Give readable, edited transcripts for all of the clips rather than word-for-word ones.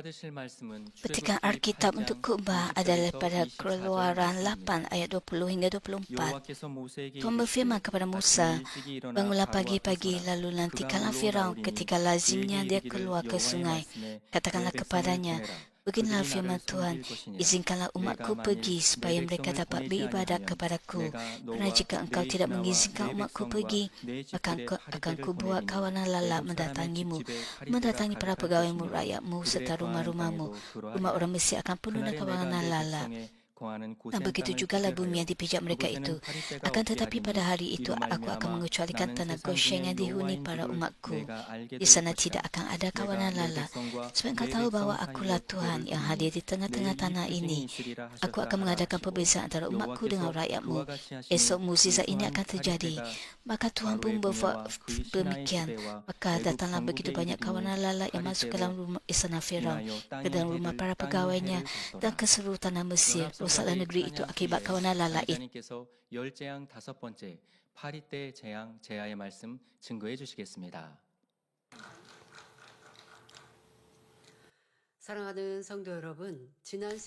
Petikan Alkitab untuk khotbah adalah pada Keluaran 8 ayat 20 hingga 24. Tuhan berfirman kepada Musa, bangunlah pagi-pagi lalu nantikanlah Firaun ketika lazimnya dia keluar ke sungai. Katakanlah kepadanya, beginilah firman Tuhan, izinkanlah umatku pergi supaya mereka dapat beribadat kepadaku. Kerana jika engkau tidak mengizinkan umatku pergi, maka akan kubuat kawanan lalat mendatangi para pegawaimu, rakyatmu serta rumah-rumahmu. Rumah orang Mesir akan penuh dengan kawanan lalat. Dan begitu jugalah bumi yang dipijak mereka itu. Akan tetapi pada hari itu aku akan mengecualikan tanah Goshen yang dihuni para umatku. Di sana tidak akan ada kawanan lalat. Sebab engkau tahu bahawa akulah Tuhan yang hadir di tengah-tengah tanah ini. Aku akan mengadakan perbezaan antara umatku dengan rakyatmu. Esok mukjizat ini akan terjadi. Maka Tuhan pun berbuat demikian. Maka datanglah begitu banyak kawanan lalat yang masuk ke dalam rumah istana Firaun, ke dalam rumah para pegawainya dan ke seluruh tanah Mesir. Rusaklah negeri itu akibat kawanan lalat itu. 하나님께서 열재앙 다섯 번째 파리 때 재앙 재하의 말씀 증거해 주시겠습니다.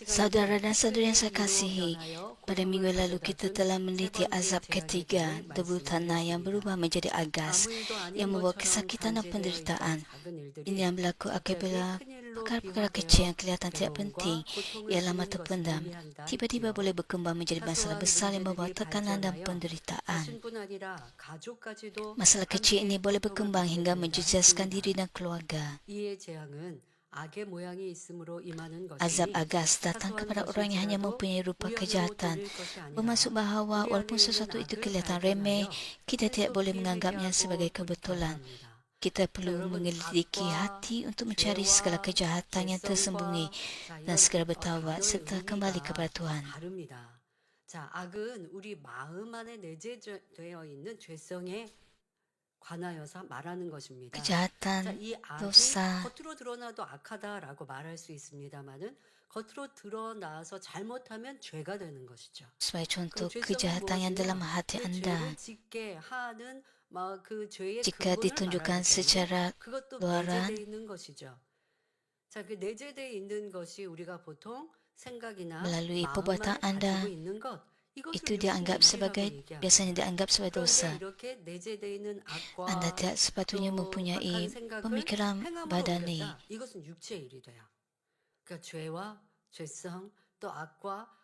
Saudara dan saudari yang saya kasihi, pada minggu lalu kita telah meneliti azab ketiga, debu tanah yang berubah menjadi agas, yang membawa kesakitan dan penderitaan. Ini yang berlaku apabila perkara-perkara kecil yang kelihatan tidak penting, ialah mata pendam, tiba-tiba boleh berkembang menjadi masalah besar yang membawa tekanan dan penderitaan. Masalah kecil ini boleh berkembang hingga menjejaskan diri dan keluarga. Azab agas datang kepada orang yang hanya mempunyai rupa kejahatan. Bermaksud bahawa walaupun sesuatu itu kelihatan remeh, kita tidak boleh menganggapnya sebagai kebetulan. Kita perlu menyelidiki hati untuk mencari segala kejahatan yang tersembunyi dan segera bertaubat serta kembali kepada Tuhan. 악은 우리 마음 안에 내재되어 있는 죄성에 관하여서 말하는 것입니다. Kejahatan, 이 악이 dosa, 겉으로 드러나도 악하다라고 말할 수 있습니다만은 겉으로 드러나서 잘못하면 죄가 되는 것이죠. sebagai contoh kejahatan yang dalam hati anda. 짓게 하는 그 죄의 Jika 근본을 ditunjukkan 말하기 secara 때문에 그것도 luaran, 내재되어 있는 것이죠. 자, 그 내재되어 있는 것이 우리가 보통 생각이나 melalui 마음만 perbuatan anda, 가지고 있는 것 itu dianggap sebagai, biasanya dianggap sebagai dosa. Anda tidak sepatutnya mempunyai pemikiran badani.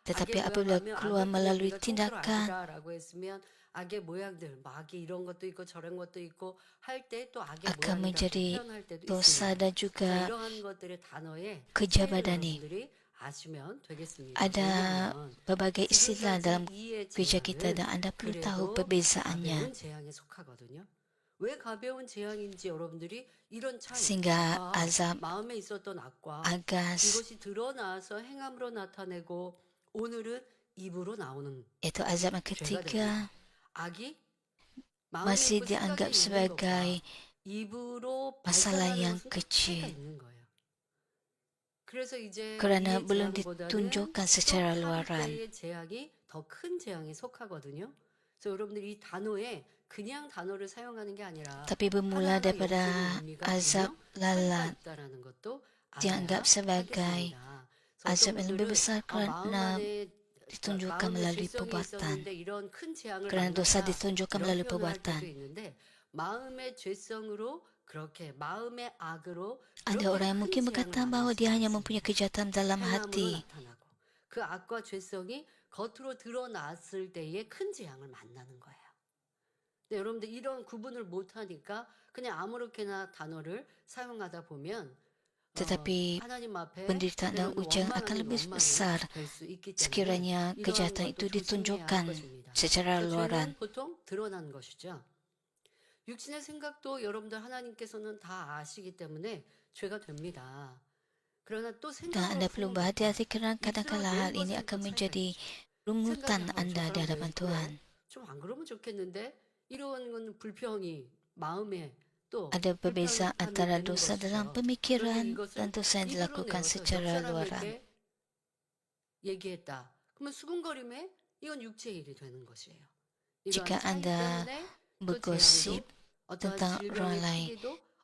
Tetapi apabila keluar melalui tindakan, akan menjadi dosa dan juga kerja badani. Ada berbagai istilah dalam gereja kita dan anda perlu tahu perbezaannya. Sehingga azab agas, yaitu azab yang ketiga, masih dianggap sebagai masalah yang kecil kerana belum ditunjukkan secara luaran. Tapi bermula daripada azab lalat dianggap sebagai azab yang lebih besar kerana ditunjukkan melalui perbuatan. Kerana dosa ditunjukkan melalui perbuatan. Ada orang yang mungkin berkata bahawa dia hanya mempunyai kejahatan dalam hati. 여러분들 이런 구분을 못 하니까 그냥 아무렇게나 단어를 사용하다 보면 Tetapi penderitaan dan ujian akan lebih besar sekiranya kejahatan itu ditunjukkan secara luaran. 육신의 생각도 여러분들 하나님께서는 다 아시기 때문에 죄가 됩니다. 그러나 또 Dan anda perlu berhati-hati kerana kadang-kadang hal ini akan menjadi rungutan anda di hadapan Tuhan. 좀안 그러면 좋겠는데 이런 건 불평이 마음에 또 Ada perbezaan antara dosa dalam pemikiran dan dosa yang dilakukan secara luaran. 얘기했다. 그러면 수군거림에 이건 육체의 일이 되는 것이에요. Jika anda bergosip tentang orang lain,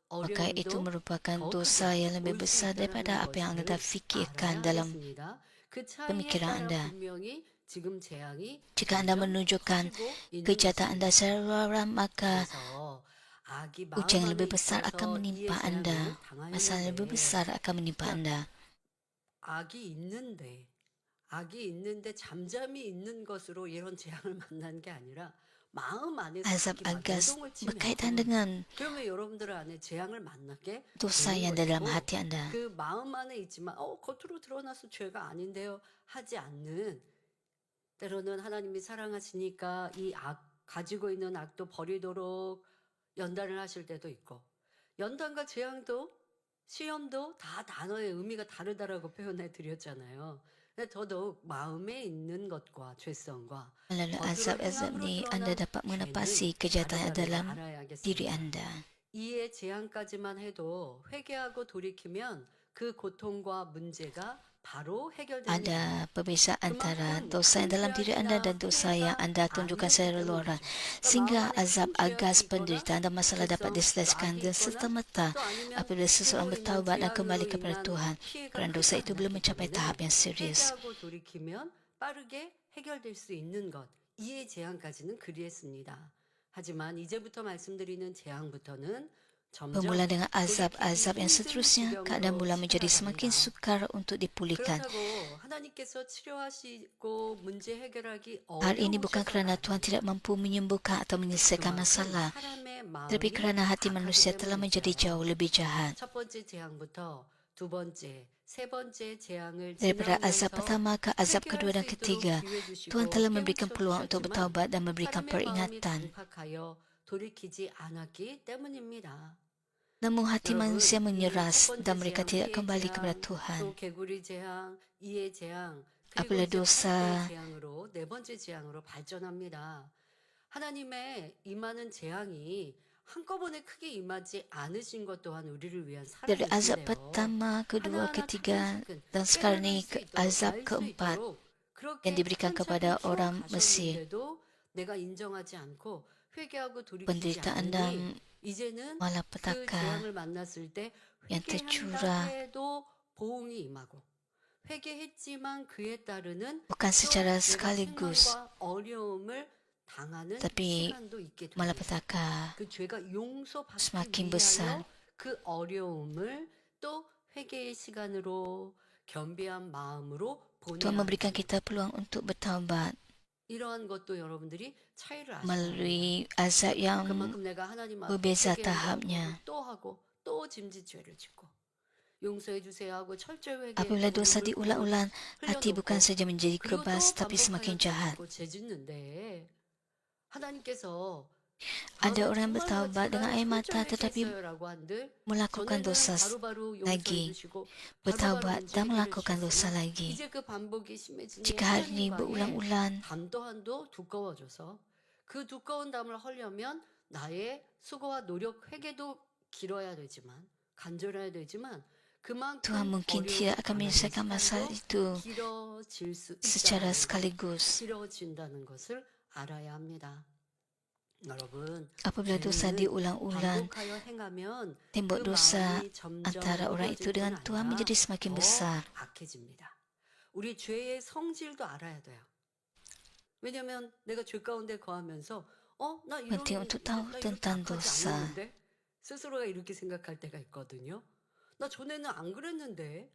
maka itu 어려움도 merupakan 더 dosa 크게 yang lebih 올 수 besar daripada 있다라는 apa yang Anda 것을 fikirkan 알아야 dalam 하겠습니다. 그 차이에 pemikiran 따라 Anda. 분명히 지금 재앙이 Jika Anda 점점 menunjukkan 커지고 있는 kejahatan Anda 것입니다. secara luaran, maka 그래서 악이 ujian 마음 yang 안에 lebih besar akan 있어서 이의 menimpa 재앙을 Anda. Masalah yang lebih 당하였는데, besar akan menimpa 자, Anda. 악이 있는데 잠잠히 있는 것으로 이런 재앙을 만난 게 아니라 마음 안에서 Azab 악이 막 agas 요동을 berkaitan 치면 dengan 그러면 여러분들 안에 재앙을 만나게 dosa 되는 yang ada dalam 것이고, hati Anda. 그 마음 안에 있지만 겉으로 드러나서 죄가 아닌데요 하지 않는, 때로는 하나님이 사랑하시니까 이 가지고 있는 악도 버리도록 연단을 하실 때도 있고, 연단과 재앙도 시험도 다 단어의 의미가 다르다라고 표현해 드렸잖아요. 근데 더더욱 마음에 있는 것과 죄성과 Melalui 겉으로 azab-azab 행함으로 ni, Anda 드러난 dapat 죄는 menepasi kejahatan yang ada 다르다는 걸 dalam diri 알아야겠습니다. Anda. 이의 재앙까지만 해도 회개하고 돌이키면 그 고통과 문제가 바로 해결됩니다. Ada perbezaan antara 그만큼 dosa yang 큰 dalam diri Anda 재앙이나 dan dosa yang 피해가 Anda tunjukkan 아니었기 secara luaran. 때문이죠. Sehingga 그러니까 마음 안에 azab 큰 죄악이 agas 있거나 penderitaan dan masalah dapat 죄성, 또 diselesaikan 악이 dengan 있거나 serta-merta 또 아니면 apabila seseorang 행하고 있는 bertaubat dan kembali 재앙으로 kepada 인한 Tuhan. 피해가 Kerana 크지 dosa itu belum 않았기 mencapai tahap 때문에 yang serius. 회개하고 돌이키면 빠르게 해결될 수 있는 것, 이의 재앙까지는 그리했습니다. 하지만 이제부터 말씀드리는 재앙부터는 Bermula 점점 dengan azab-azab 돌이키기 yang 힘든 seterusnya, keadaan 지경으로 mula menjadi semakin 치달아갑니다. sukar untuk dipulihkan. 그렇다고 하나님께서 치료하시고 문제 해결하기 Hal ini bukan 어려우셔서가 kerana Tuhan tidak 아닙니다. mampu menyembuhkan atau menyelesaikan 그만큼 masalah, 사람의 tapi 마음이 kerana hati 악하기 manusia telah menjadi 때문이죠. jauh lebih jahat. 첫 번째 재앙부터 두 번째, 세 번째 재앙을 Daripada azab 지나오면서 pertama ke azab kedua 회개할 dan 수 있도록 ketiga, 기회 Tuhan 주시고 telah memberikan 깨우쳐 peluang untuk 주셨지만 bertaubat dan memberikan 사람의 마음이 peringatan. 강팍하여 돌이키지 않았기 때문입니다. Namun hati manusia 여러분, 이 menyeras 첫 dan 번째 mereka 재앙, tidak 피해 kembali kepada 재앙, Tuhan. 또 개구리 재앙, 이의 재앙, 그리고 Apabila 이제 dosa, 팔대 재앙으로 네 번째 재앙으로 발전합니다. 하나님의 임하는 재앙이 한꺼번에 크게 임하지 않으신 것 또한 우리를 위한 dari azab 사랑이신데요. pertama, kedua, 하나하나 ketiga, 차근차근 dan sekarang 깨달을 ni 수 있도록 azab 알 수 keempat 있도록 그렇게 yang diberikan kepada 천천히 orang Mesir. 키워가셨는데도 내가 인정하지 않고 회개하고 돌이키지 Penderitaan dan 않으니 이제는 그 malapetaka 재앙을 만났을 때 yang 회개한다 tercurah 해도 보응이 임하고, 회개했지만 그에 따르는 bukan 또 secara 내가 sekaligus, 생활과 어려움을 당하는 tapi 시간도 있게 됩니다. malapetaka 그 죄가 용서받기 semakin 위하여 besar. 그 어려움을 또 회개의 시간으로 겸비한 마음으로 Tuhan 보내야 memberikan 합니다. kita peluang untuk bertaubat 이러한 것도 여러분들이 차이를 아셔야 합니다. melalui azab yang 그만큼 내가 하나님 앞에 berbeza 회개한다고 tahapnya. 또 하고 또 짐짓죄를 짓고 용서해 주세요 하고 철저히 Apabila dosa 회개하고 diulang-ulang, hati 흘려놓고 bukan saja menjadi 그리고 또 kebas tapi semakin 반복하여 jahat. 짓고 죄짓는데 하나님께서 Ada 다음에 orang 정말로 bertaubat dengan air 제가 mata 철저히 tetapi 회개했어요라고 한들 melakukan 전에는 dosa 바로바로 용서해 lagi, 주시고 바로바로 bertaubat 문제 dan 해결해 melakukan dosa 주셨으나 lagi. 이제 그 반복이 심해지니 Jika hal ini 하나님과의 berulang-ulang, 담 또한도 두꺼워져서 그 두꺼운 담을 헐려면 나의 수고와 노력, 회개도 길어야 되지만 간절해야 되지만 Tuhan 그만큼 mungkin 어려움을 tidak akan 당하는 menyelesaikan masalah 시간도 itu 길어질 수 secara 있다는 것, sekaligus. 길어진다는 것을 알아야 합니다. 여러분, Apabila dosa 죄는 diulang-ulang, 반복하여 행하면 그 tembok dosa 마음이 점점 antara orang itu 무뎌질 dengan 뿐 Tuhan 아니라 menjadi semakin 더 besar. 악해집니다. 우리 죄의 성질도 알아야 돼요. 왜냐하면 내가 죄 가운데 거하면서 나 이런 Penting untuk tahu 나 이렇게 tentang 악하지 dosa. 않았는데 스스로가 이렇게 생각할 때가 있거든요. 나 전에는 안 그랬는데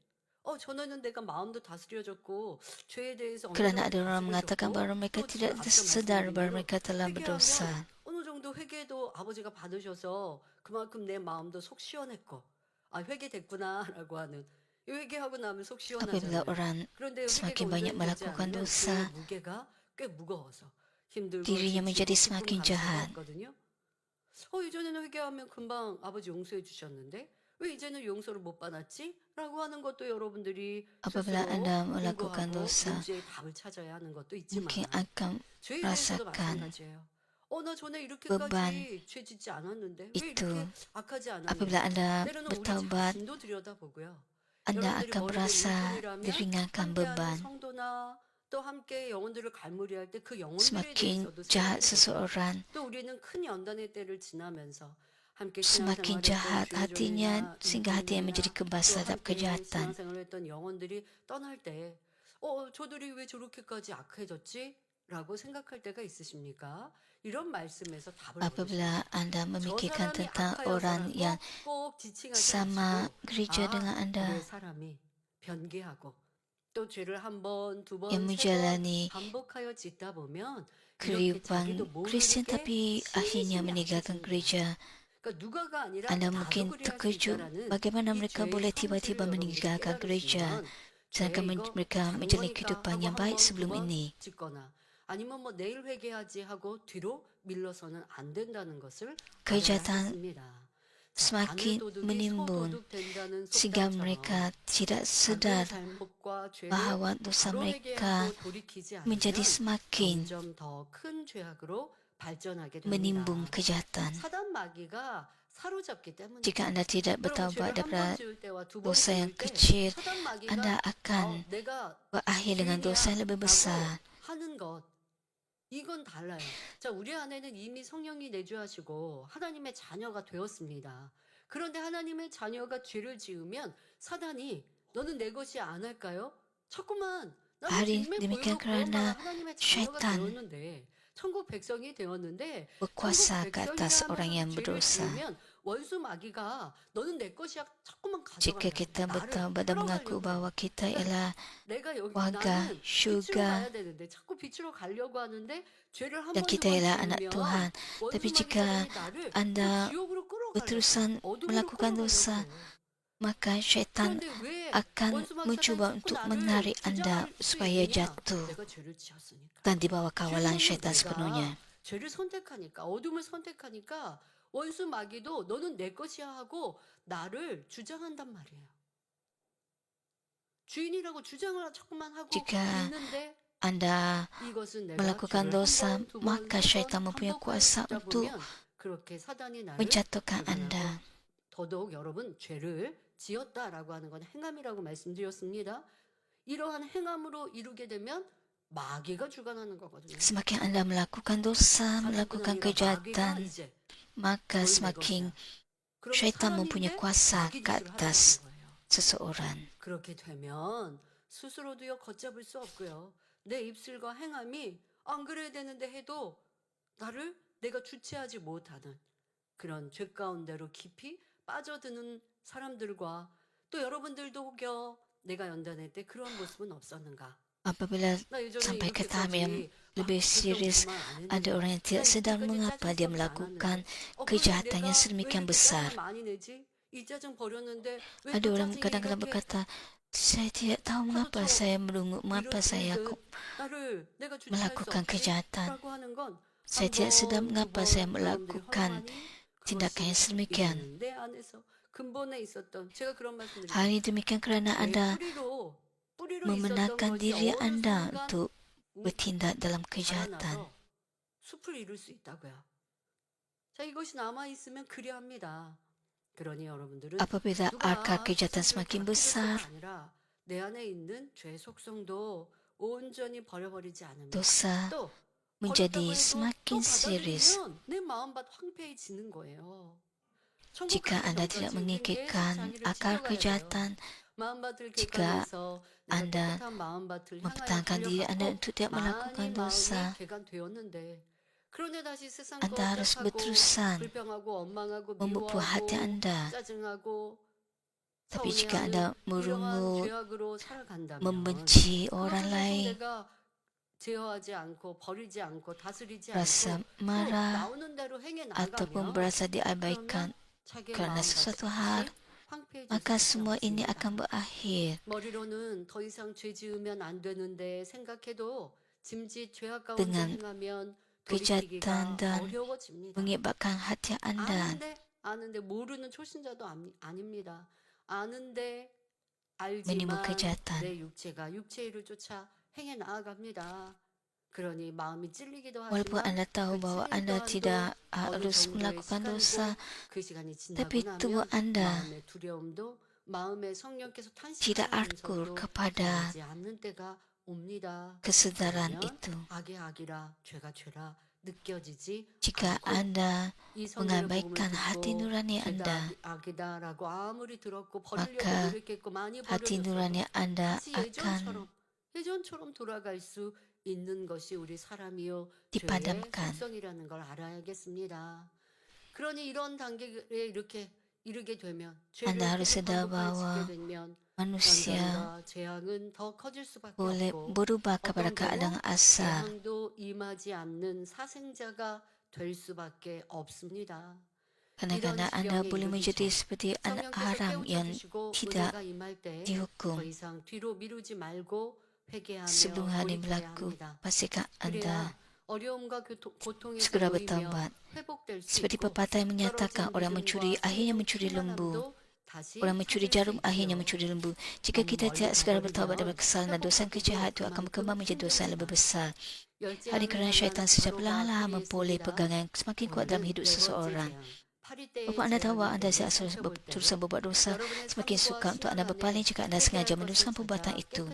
전에는 내가 마음도 다스려졌고 죄에 대해서 어느 Kerana 정도 ada orang mengatakan 다스려졌고 bahawa mereka 또 지금 tidak 앞서 sedar 말씀드린 bahawa 대로 mereka telah berdosa. 회개하면 어느 정도 회개도 아버지가 받으셔서 그만큼 내 마음도 속 시원했고 회개됐구나라고 하는, 회개하고 나면 속 Apabila 시원하잖아요. orang 그런데 회개가 semakin banyak 온전히 되지 melakukan 않으면 dosa, 그 무게가 꽤 무거워서 힘들고 dirinya menjadi 지치고 semakin 기쁨 감사가 jahat. 없거든요. 이전에는 회개하면 금방 아버지 용서해 주셨는데 왜 이제는 용서를 못 받았지? 라고 하는 것도 여러분들이 Apabila 스스로 anda melakukan 공부하고 dosa, 문제의 답을 찾아야 하는 것도 있지만 mungkin akan 죄에 대해서도 rasakan 마찬가지예요. 나 전에 beban 이렇게까지 죄 짓지 않았는데 왜 itu. 이렇게 악하지 Apabila 않았는지 anda 때로는 우리 bertaubat, 자신도 들여다보고요. anda 여러분들이 akan 머리가 merasa 일꾼이라면 diringankan 함께하는 beban. 성도나 또 함께 영혼들을 갈무리할 때 그 영혼들에 Semakin 대해서도 jahat 생각해보고 seseorang, 또 우리는 큰 연단의 때를 지나면서 함께 semakin 신앙생활했던 jahat 주의 hatinya 종이나 sehingga hatinya menjadi 김종민이나 또 kebasaan 함께 kejahatan. 신앙생활했던 영혼들이 떠날 때, 저들이 왜 저렇게까지 악해졌지? 라고 생각할 때가 있으십니까? 이런 말씀에서 답을 Apabila 얻으십니다. Anda 저 memikirkan 사람이 tentang orang 악하여서라고 yang 꼭 지칭하지 sama 마시고, gereja dengan 왜 Anda, 사람이 변개하고 또 죄를 한 번, 두 yang 번, 세 번 menjalani 반복하여 짓다 보면 이렇게 자기도 kehidupan Kristen 모르게 tapi akhirnya 심히 meninggalkan 약해지는 거예요. gereja. 그러니까 누가가 아니라 Anda 나도 mungkin 그래야 할 수 terkejut 있다라는 bagaimana 이 mereka 죄의 boleh 성질을 tiba-tiba 여러분들이 meninggalkan gereja, 깨달으시면 sedangkan 죄 이거 mereka menjalani 장로니까 kehidupan 하고 yang 한 baik 번, 두 sebelum 번 ini. 짓거나 아니면 뭐 내일 회개하지 하고 뒤로 밀러서는 안 된다는 것을 알아야 Kejahatan 하겠습니다. 자, semakin 바늘도둑이 menimbun 소도둑 된다는 sehingga 속담처럼 mereka tidak 작은 sadar 잘못과 죄를 bahwa dosa 바로 mereka 회개하고 돌이키지 menjadi 않으면 semakin 점점 더 큰 죄악으로 발전하게 menimbun 됩니다. kejahatan. 사단 마귀가 사로잡기 때문에 Jika Anda tidak 여러분 bertaubat 죄를 한 번 daripada 지을 때와 두 번 dosa yang 지을 때 kecil, 사단 마귀가 Anda akan 내가 berakhir dengan dosa yang lebih besar. 하는 것 이건 달라요. 자, 우리 안에는 이미 성령이 내주하시고 하나님의 자녀가 되었습니다. 그런데 하나님의 자녀가 죄를 지으면 사단이 너는 내 것이 안 할까요? 자꾸만 나는 Hari 뒷면 demikian 보이고 kerana 구원받아 하나님의 자녀가 syaitan 되었는데 천국 백성이 되었는데 berkuasa 천국 ke atas orang yang 백성이라면서 죄를 berdosa. 지으면 원수 마귀가 너는 내 것이야 자꾸만 Jika 가져가려 kita 나를 bertaubat dan mengaku 끌어가려고 bahwa kita ialah 내가 여기 warga 나는 빛으로 syurga 가야 되는데 자꾸 빛으로 가려고 하는데 죄를 한 dan 번 두 kita 번 ialah anak 지으면 Tuhan. Tapi 원수 jika 마귀가 나를 또 Anda 지옥으로 끌어가려고 berterusan 어둠으로 melakukan dosa, 끌어가려고 maka syaitan 그런데 왜 akan 원수 마귀 mencuba 사단이 자꾸 untuk 나를 menarik Anda 주장할 수 supaya 있느냐? jatuh 내가 죄를 지었으니까 dan di bawah kawalan 죄는 syaitan sepenuhnya. 내가 죄를 선택하니까 어둠을 선택하니까 원수 마귀도 너는 내 것이야 하고 나를 주장한단 말이에요. 주인이라고 주장을 자꾸만 하고 Jika 있는데 Anda 이것은 내가 melakukan 죄를 dosa, 한 번, 두 번, maka 세 syaitan 번 mempunyai 반복하여 kuasa 짓다 untuk 보면 그렇게 사단이 나를 menjatuhkan 주관하고 Anda. 더더욱 여러분 죄를 지었다라고 하는 건 행함이라고 말씀드렸습니다. 이러한 행함으로 이루게 되면 마귀가 주관하는 거거든요. Semakin Anda melakukan dosa, 사단뿐 melakukan 아니라 마귀가 kejahatan, 이제 maka 너는 내 semakin 것이야. 그러면 syaitan mempunyai 사람인데 kuasa 마귀 ke 짓을 atas 하라는 거예요. seseorang. 그렇게 되면 스스로도요 걷잡을 수 없고요. 내 입술과 행함이 안 그래야 되는데 해도 나를 내가 주체하지 못하는 그런 죄 가운데로 깊이 빠져드는 사람들과 또 여러분들도 혹여 내가 연단할 때 그런 모습은 없었는가? Apabila 나 예전에 sampai ke tahap yang 이렇게까지 lebih serius, ada orang yang tidak sedar mengapa dia melakukan kejahatan yang sedemikian besar. 많이 내지? 이 짜증 버렸는데 왜 Ada 또 orang 짜증이 kadang-kadang 이렇게 berkata, saya tidak tahu mengapa saya merungut, mengapa saya 나를 내가 주체할 수 melakukan 없지? kejahatan. 라고 하는 건 Saya 한 tidak sedar 번, 두 mengapa 번 saya 여러분들이 melakukan 허용하니 tindakan yang 그것은 sedemikian. 이제는 내 안에서 근본에 있었던 제가 그런 말씀드립니다. Hal ini demikian kerana Anda 뿌리로 membenarkan 있었던 diri 것이 어느 Anda 순간 untuk bertindak dalam kejahatan. 자라나서 숲을 이룰 수 있다고요. 자, 이것이 남아 있으면 그리합니다. 그러니 여러분들은 Apabila akar kejahatan 세상을 semakin 바꾸겠다가 besar, 아니라 내 안에 있는 죄 속성도 온전히 버려버리지 않으면 dosa 또 menjadi 버렸다고 해도 semakin 또 serius. 받아들이면 내 마음밭 황폐해지는 거예요. 천국 Jika 가기 Anda 전까지 tidak 우린 mengikirkan 자기를 akar 지켜가야 돼요. kejahatan, 마음밭을 jika 개간해서 Anda 내가 깨끗한 마음밭을 향하여 mempertahankan diri Anda 달려가고 untuk tidak melakukan 많이 dosa, 마음이 개간되었는데 그런데 다시 세상 것 Anda harus 택하고 berterusan 불평하고 원망하고 memupuk hati 미워하고 Anda. 짜증하고 Tapi jika 서운해하는 Anda 이러한 merungut, 죄악으로 살아간다면 membenci orang 그것을 계속 lain, 내가 제어하지 않고 버리지 않고 다스리지 rasa 않고 또 marah, 나오는 대로 행해 ataupun 나가면 berasa diabaikan 자기의 kerana 마음밭이 sesuatu 다시 hal, 황폐해질 maka 수밖에 semua ini 없습니다. akan berakhir. 머리로는 더 이상 죄 지으면 안 되는데 생각해도 짐짓 죄악 가운데 Dengan 행하면 kejahatan 돌이키기가 dan 어려워집니다. mengibatkan hati Anda. 아는데 모르는 초신자도 아닙니다. 아는데 Menimbul 알지만 kejahatan. 내 육체가 육체의 일을 쫓아 행해 나아갑니다. 그러니 마음이 찔리기도 Walaupun 하지만 Anda tahu 그 bahwa 찔림 Anda 또한도 tidak 어느 harus 정도의 melakukan dosa, 시간이고 그 시간이 지나고 tapi tubuh 나면 Anda 마음의 두려움도 마음의 성령께서 tidak akur 탄식하면서도 kepada 변하지 않는 때가 옵니다. kesedaran 그러면 itu. 악의 악이라 죄가 죄라 느껴지지 Jika 않고 Anda 이 성경의 복음을 mengabaikan hati 듣고 nurani 죄가 Anda, 악이다라고 아무리 들었고 버리려고 maka 노력했고 많이 hati 버려졌어도 nurani Anda 다시 akan 예전처럼 돌아갈 수 있는 것이 우리 사람이요 죄의 dipadamkan. 속성이라는 걸 알아야겠습니다. 그러니 이런 단계에 이렇게 이르게 되면 죄를 Anda harus 계속 sedar 반복하게 짓게 bahwa 되면 manusia 연단과 재앙은 더 커질 수밖에 boleh 없고 berubah kepada 어떤 경우 keadaan asal. 재앙도 임하지 않는 사생자가 될 수밖에 없습니다. 이런 Kadang-kadang Anda 지경에 boleh menjadi 이르기 전 seperti anak 성령께서 haram 깨우쳐 yang 주시고 tidak 은혜가 임할 때 더 dihukum. 이상 뒤로 미루지 말고 회개하며 Sebelum hal ini 돌이켜야 berlaku, 합니다. pastikan Anda 그래야 어려움과 고통에서 segera 놓이며 bertaubat. 회복될 수 Seperti 있고 pepatah yang menyatakan 떨어진 orang mencuri 믿음과 akhirnya 성령 mencuri lembu. 충만함도 다시 Orang mencuri 찾을 수 jarum akhirnya 있지요. mencuri lembu. Jika 너무 kita 멀리 tidak segera bertaubat dari 가버리면 kesalahan dan dosa yang kecil, hal itu akan berkembang menjadi dosa yang lebih besar. Hal ini kerana syaitan sejak perlahan-lahan memperoleh pegangan semakin kuat dalam hidup seseorang. Walaupun anda tahu bahawa anda terusan berbuat dosa, semakin suka untuk anda berpaling jika anda sengaja meneruskan perbuatan itu.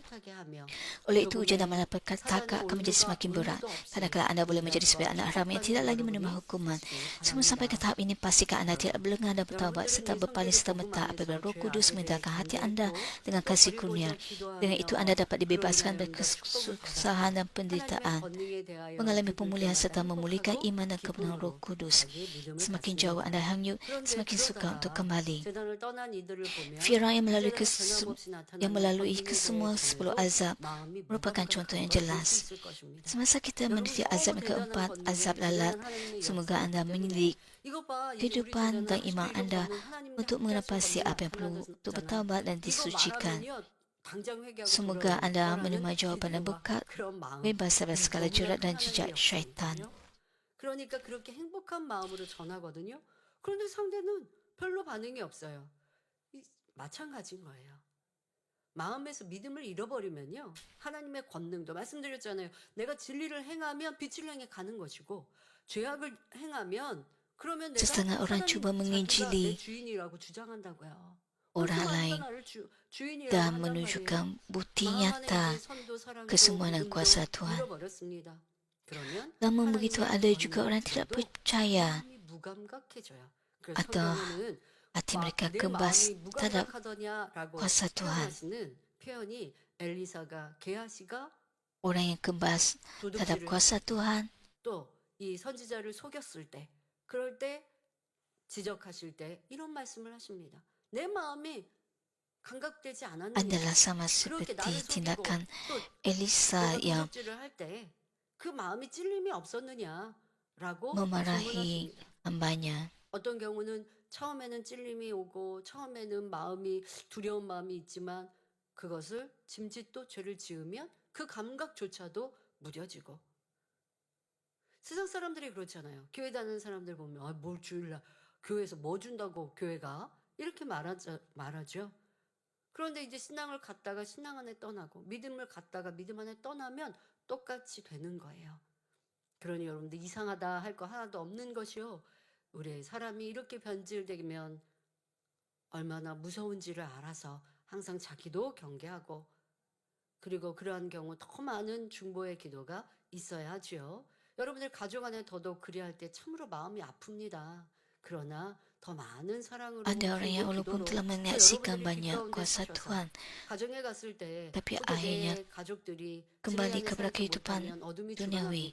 Oleh itu, ujian dan malapetaka akan menjadi semakin berat. Kadang-kadang anda boleh menjadi sebagai anak haram yang tidak lagi menerima hukuman. Semua sampai ke tahap ini, pastikan anda tidak berlengah dan bertaubat serta berpaling serta-merta apabila Roh Kudus menentangkan hati anda dengan kasih kurnia. Dengan itu, anda dapat dibebaskan dari kesusahan dan penderitaan, mengalami pemulihan serta memulihkan iman dan kebenaran Roh Kudus. Semakin jauh anda hanyut, semakin suka untuk kembali. Firaun yang melalui kesemua 10 azab merupakan contoh yang jelas. Semasa kita meneliti azab yang keempat, azab lalat, semoga anda mendidik kehidupan dan iman anda untuk mengenal pasti apa yang perlu untuk bertaubat dan disucikan. Semoga anda menerima jawapan dan berkat bebas dari segala jurat dan jejak syaitan. 그러니까 그렇게 행복한 마음으로 전하거든요. 그런데 상대는 별로 반응이 없어요. 마찬가지인 거예요. 마음에서 믿음을 잃어버리면요. 하나님의 권능도 말씀드렸잖아요. 내가 진리를 행하면 빛을 향해 가는 것이고 죄악을 행하면 그러면 내가 Setengah orang cuba 자기가 내 menginjili 주인이라고 주장한다고요. orang lain dan menunjukkan bukti nyata kesembuhan dan kuasa Tuhan. Namun begitu ada juga orang tidak percaya atau hati mereka kebas terhadap kuasa Tuhan. Orang yang kebas terhadap kuasa Tuhan 또이 선지자를 속였을 때 그럴 때 지적하실 때 이런 말씀을 하십니다. 내 마음이 감각되지 않았느냐. adalah sama seperti tindakan Elisa yang 그 마음이 찔림이 없었느냐라고 memarahi hambanya. 어떤 경우는 처음에는 찔림이 오고 처음에는 마음이 두려운 마음이 있지만 그것을 짐짓도 죄를 지으면 그 감각조차도 무뎌지고 세상 사람들이 그렇잖아요. 교회 다니는 사람들 보면 뭘 주일날 교회에서 뭐 준다고 교회가 이렇게 말하죠. 그런데 이제 신앙을 갖다가 신앙 안에 떠나고 믿음을 갖다가 믿음 안에 떠나면 똑같이 되는 거예요. 그러니 여러분들 이상하다 할 거 하나도 없는 것이요. 우리 사람이 이렇게 변질되면 얼마나 무서운지를 알아서 항상 자기도 경계하고 그리고 그러한 경우 더 많은 중보의 기도가 있어야 하죠. 여러분들 가족 안에 더더욱 그리할 때 참으로 마음이 아픕니다. 그러나 더 많은 사랑으로 Ada orang yang walaupun telah menyaksikan banyak kuasa Tuhan, 가정에 갔을 때 tapi akhirnya 가족들이 kembali kepada kehidupan duniawi.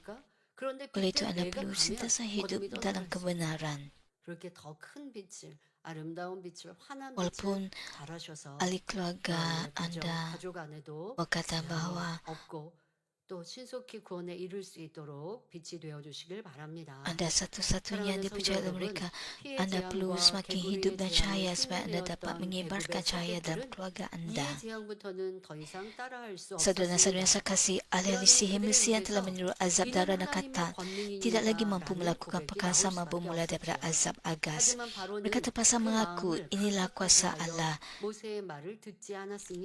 Oleh itu anda perlu sentiasa hidup dalam kebenaran. 그렇게 더 큰 빛을 아름다운 빛을 환한 Walaupun 빛을 달아셔서 ahli keluarga anda 가족 안에도 berkata bahawa 없고 또 신속히 구원에 이를 수 있도록 빛이 되어 주시길 바랍니다. anda satu-satunya yang dipercaya oleh mereka, anda perlu semakin hidup dan cahaya supaya anda dapat menyebarkan cahaya dalam keluarga anda. Saudara-saudara saya kasih, ahli-ahli sihir Mesir yang telah meniru azab darah dan kata tidak lagi mampu melakukan perkara sama bermula daripada azab agas. Mereka terpaksa mengaku inilah kuasa Allah.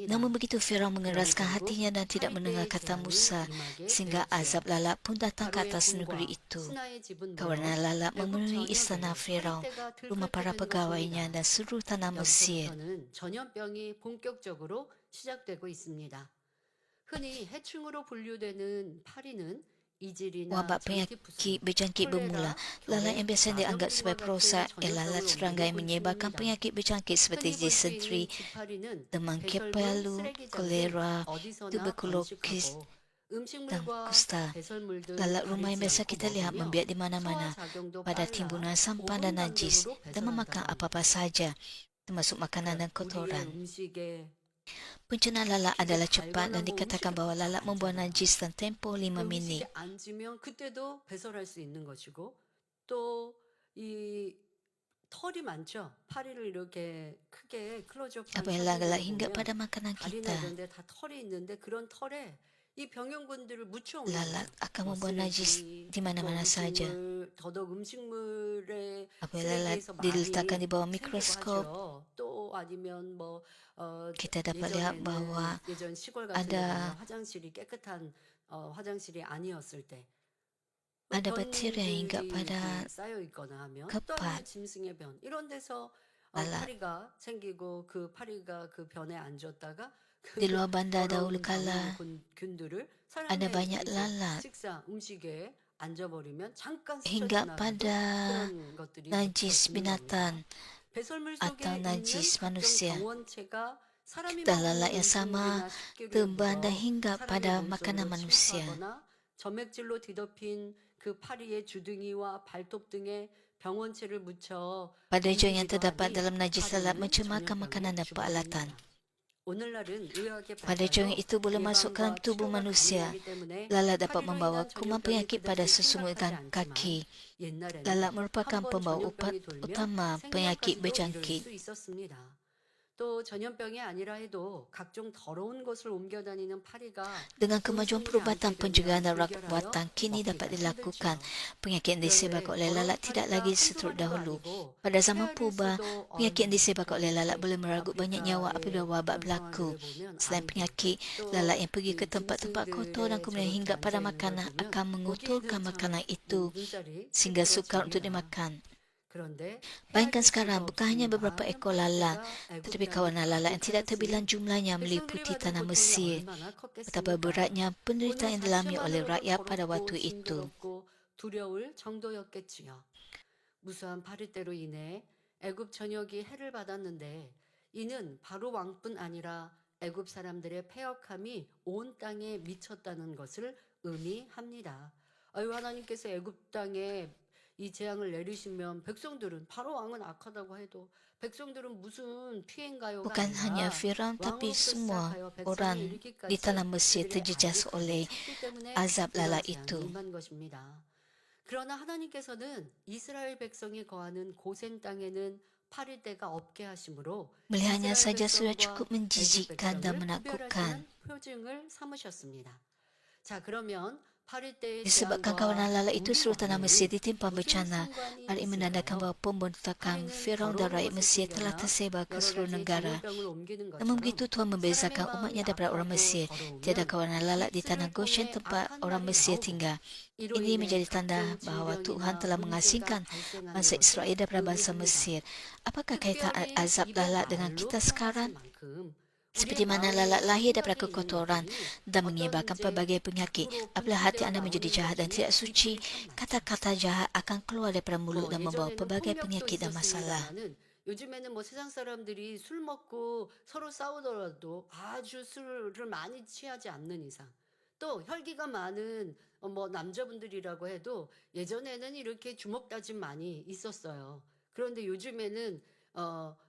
Namun begitu Firaun mengeraskan hatinya dan tidak mendengar kata Musa, sehingga azab lalat pun datang ke atas negeri itu. Kerana lalat memenuhi istana Firaun, rumah para pegawainya dan seluruh tanah Mesir. 전염병이 본격적으로 시작되고 있습니다. 흔히 해충으로 분류되는 파리는 이질이나 Wabak 장티푸스, penyakit berjangkit bermula. Lalat yang biasa dianggap sebagai perosak ialah lalat serangga yang menyebarkan penyakit berjangkit seperti disenteri, demam kepala, kolera, tuberkulosis, dan kusta. Lalat rumah yang biasa kita lihat membiak di mana-mana pada timbunan sampah dan najis dan memakan apa-apa saja, termasuk makanan dan kotoran. Pencernaan lalat adalah cepat dan dikatakan bahawa lalat membuang najis dalam tempoh 5 minit. 음식에 앉으면 그때도 배설할 수 있는 것이고 또 이 털이 많죠. 파리를 이렇게 크게 클로즈업한 Apabila lalat 사진을 hingga 보면 pada makanan 다리나 kita, 이런 데 다 털이 있는데 그런 털에 이 병용군들을 묻혀 놓는 lalat akan membuang najis di mana-mana saja. 더덕 음식물에 Apabila lalat 쓰레기에서 많이 diletakkan di bawah 생기고 mikroskop, 하죠. 또 아니면 뭐 kita dapat lihat bahawa 예전 시골 같은 데 ada 가면 화장실이 깨끗한 화장실이 아니었을 때 ada bakteri hingga pada 쌓여 있거나 하면 또 kepat. 하나의 짐승의 변 이런 데서 lalat. 파리가 생기고 그 파리가 그 변에 앉았다가 그 Di luar bandar 더러운 dahulu kala 균들을 ada 사람의 banyak 이제 lalat 식사 음식에 앉아버리면 잠깐 hingga 스쳐 pada 지나가는 그런 것들이 najis binatang 배설물 atau 속에 najis 있는 각종 manusia. 병원체가 사람이 Dan 먹는 lalat yang sama 음식물이나 식기류에 terbandar 묻어 hingga pada 사람의 makanan 몸속으로 manusia. 침투하거나 점액질로 뒤덮인 그 파리의 주둥이와 발톱 등에 병원체를 묻혀 Pada jong yang 옮기기도 terdapat 하니 dalam najis lalat 파리는 mencemarkan 전염병의 makanan dan peralatan. 주범입니다. 오늘날은 의학의 Pada jong 발달로 itu boleh masuk ke dalam 예방과 tubuh 치료가 manusia. 가능하기 때문에 Lalat dapat 파리로 membawa 인한 kuman 전염병이 penyakit pada 그다지 sesumur dan 심각하지 kaki. 않지만 옛날에는 Lalat merupakan 한번 pembawa 전염병이 돌면 utama penyakit 생명까지도 이를 berjangkit. 수 있었습니다. 또 전염병이 아니라 해도 각종 더러운 것을 옮겨 다니는 파리가 Dengan kemajuan perubatan pencegahan dan 해결하여 rawatan kini 먹기가 dapat dilakukan. 힘들죠. Penyakit yang disebabkan oleh lalat tidak lagi seteruk dahulu. Pada zaman purba, penyakit yang disebabkan oleh lalat boleh meragut banyak nyawa apabila wabak berlaku. Selain penyakit, lalat yang pergi ke tempat-tempat kotor dan kemudian hinggap pada makanan akan menguturkan makanan itu sehingga sukar untuk dimakan. Bayangkan sekarang, bukan hanya beberapa ekor lalat, tetapi kawanan lalat yang tidak terbilang jumlahnya meliputi tanah Mesir. Betapa beratnya penderitaan yang dialami oleh rakyat pada waktu itu. 두려울 정도였겠지요. 무수한 파리떼로 인해 애굽 전역이 해를 받았는데 이는 바로 왕뿐 아니라 애굽 사람들의 패역함이 온 땅에 미쳤다는 것을 의미합니다. 아유 하나님께서 애굽 땅에 이 재앙을 내리시면 백성들은 바로 왕은 악하다고 해도 백성들은 무슨 피해인가요가 Bukan hanya Firaun tapi semua orang di tanah Mesir terjejas oleh azab lalat itu. 그러나 하나님께서는 이스라엘 백성이 거하는 고센 땅에는 파리떼가 없게 하심으로 Melihatnya saja sudah 백성과 cukup 애굽 menjijikkan dan 백성을 menakutkan. 구별하시는 표징을 삼으셨습니다. 자 그러면 Disebabkan kawanan lalat itu seluruh tanah Mesir ditimpa bencana, hal ini menandakan bahawa pemberontakan Firaun dan rakyat Mesir telah tersebar ke seluruh negara. Namun begitu Tuhan membezakan umatnya daripada orang Mesir. Tiada kawanan lalat di tanah Goshen tempat orang Mesir tinggal. Ini menjadi tanda bahawa Tuhan telah mengasingkan bangsa Israel daripada bangsa Mesir. Apakah kaitan azab lalat dengan kita sekarang? Seperti mana lalat lahir daripada kekotoran dan menyebarkan pelbagai penyakit. Apabila hati anda menjadi jahat dan tidak suci, kata-kata jahat akan keluar daripada mulut dan membawa pelbagai penyakit dan masalah. 요즘에는 뭐 세상 사람들이 술 먹고 서로 싸우더라도 아주 술을 많이 취하지 않는 이상 또 혈기가 많은 뭐 남자분들이라고 해도 예전에는 이렇게 주먹다짐 많이 있었어요. 그런데 요즘에는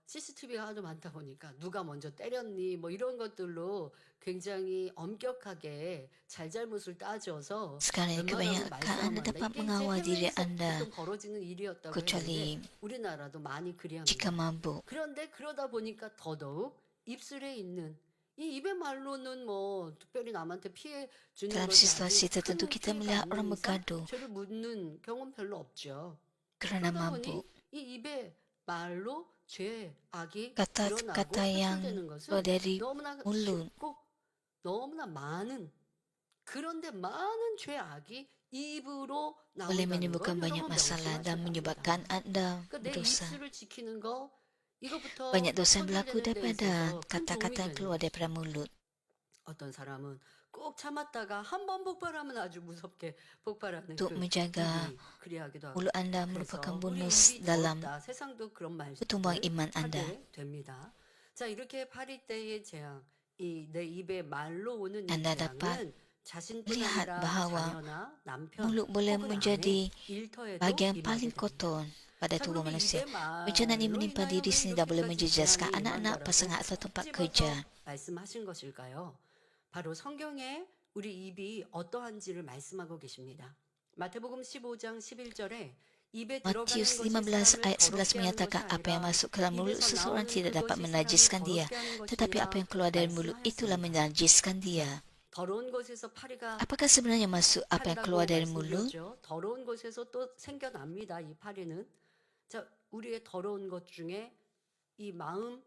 CCTV가 하도 많다 보니까 누가 먼저 때렸니 뭐 이런 것들로 굉장히 엄격하게 잘잘못을 따져서 Sekarang kebanyakan anda dapat mengawal diri anda 벌어지는 일이었다고 kecuali 했는데 우리나라도 많이 그리합니다. jika mabuk. 그런데 그러다 보니까 더더욱 입술에 있는 이 입의 말로는 뭐 특별히 남한테 피해 주는 Dalam 것이 situasi 아주 tertentu 큰 kita 피해가 melihat 없는 orang 이상 bergaduh 죄를 묻는 경험 별로 없죠. kerana 그러다 보니 mabuk. 이 입의 말로 죄, 악이 Kata-kata 드러나고 yang 표출되는 것은 keluar dari 너무나 mulut 쉽고 너무나 많은 그런데 많은 죄, 악이 입으로 boleh 나온다는 menimbulkan 걸 banyak 여러분 masalah 명심하셔야 dan 합니다. menyebabkan anda 그러니까 내 berdosa. 입술을 지키는 거 이거부터 Banyak dosa yang berlaku 선별되는 데 daripada 있어서 큰 kata-kata 도움이 yang keluar 되는 daripada mulut. 어떤 사람은 꼭 참았다가 한 번 폭발하면 아주 무섭게 폭발하는 Untuk 그 menjaga 입이 그리하기도 하고. mulut anda 그래서 merupakan 우리 bonus 입이 dalam 더럽다. 세상도 그런 pertumbuhan 말들을 iman anda. 하게 됩니다. 자, 이렇게 파리 때의 재앙, 이 내 입에 말로 오는 이 Anda dapat 재앙은 자신뿐 melihat 아니라 bahawa 자녀나 남편 mulut boleh 혹은 아내, menjadi 일터에도 bahagian 임하게 paling 됩니다. kotor pada 자, tubuh 그러면 manusia. 입의 Bencana ini 말로 menimpa 인하여 diri 왜 sendiri dan boleh 이렇게까지 menjejaskan 재앙이 anak-anak, 임한다라고 pasangan atau tempat 찝어서 kerja. 말씀하신 것일까요? 바로 성경에 우리 입이 어떠한지를 말씀하고 계십니다. 마태복음 15장 11절에 입에 들어가는 Matius 것이 15 사람을 ayat 11 더럽게 하는 것이 menyatakan apa yang 아니라 masuk ke dalam mulut 입에서 seseorang 나오는 tidak dapat 그것이 menajiskan 사람을 dia, 더럽게 하는 tetapi apa yang keluar dari mulut itulah 말씀하였습니다. menajiskan dia. 더러운 곳에서 파리가 Apakah sebenarnya masuk apa yang keluar 판다고 dari mulut? 말씀드렸죠. 더러운 곳에서 또 생겨납니다. 이 파리는. 자, 우리의 더러운 것 중에 이 마음,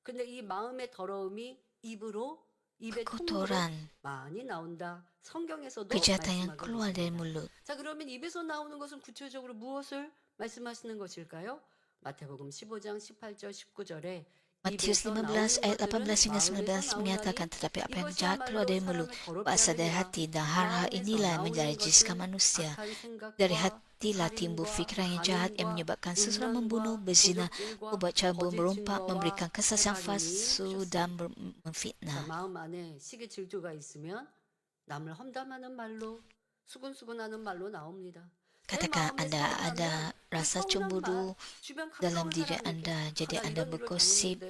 근데 이 마음의 더러움이 입으로 입의 통로로 Kotoran, 많이 나온다. 성경에서도 kejahatan yang 말씀하고 keluar dari 계십니다. mulut. 자, 그러면 입에서 나오는 것은 구체적으로 무엇을 말씀하시는 것일까요? 마태복음 15장 18절 19절에 Matius 15 ayat 18 hingga 19 menyatakan tetapi apa yang jahat keluar dari mulut berasal dari hati dan hal-hal inilah yang menajiskan manusia. Dari hatilah timbul fikiran yang jahat yang menyebabkan seseorang membunuh, berzina, membuat cabul, merompak, memberikan kesaksian palsu dan 자, memfitnah. 마음 안에 시기 질투가 있으면 남을 험담하는 말로 수군수군하는 말로 나옵니다. Katakan anda ada rasa cemburu dalam diri anda, jadi anda bergosip,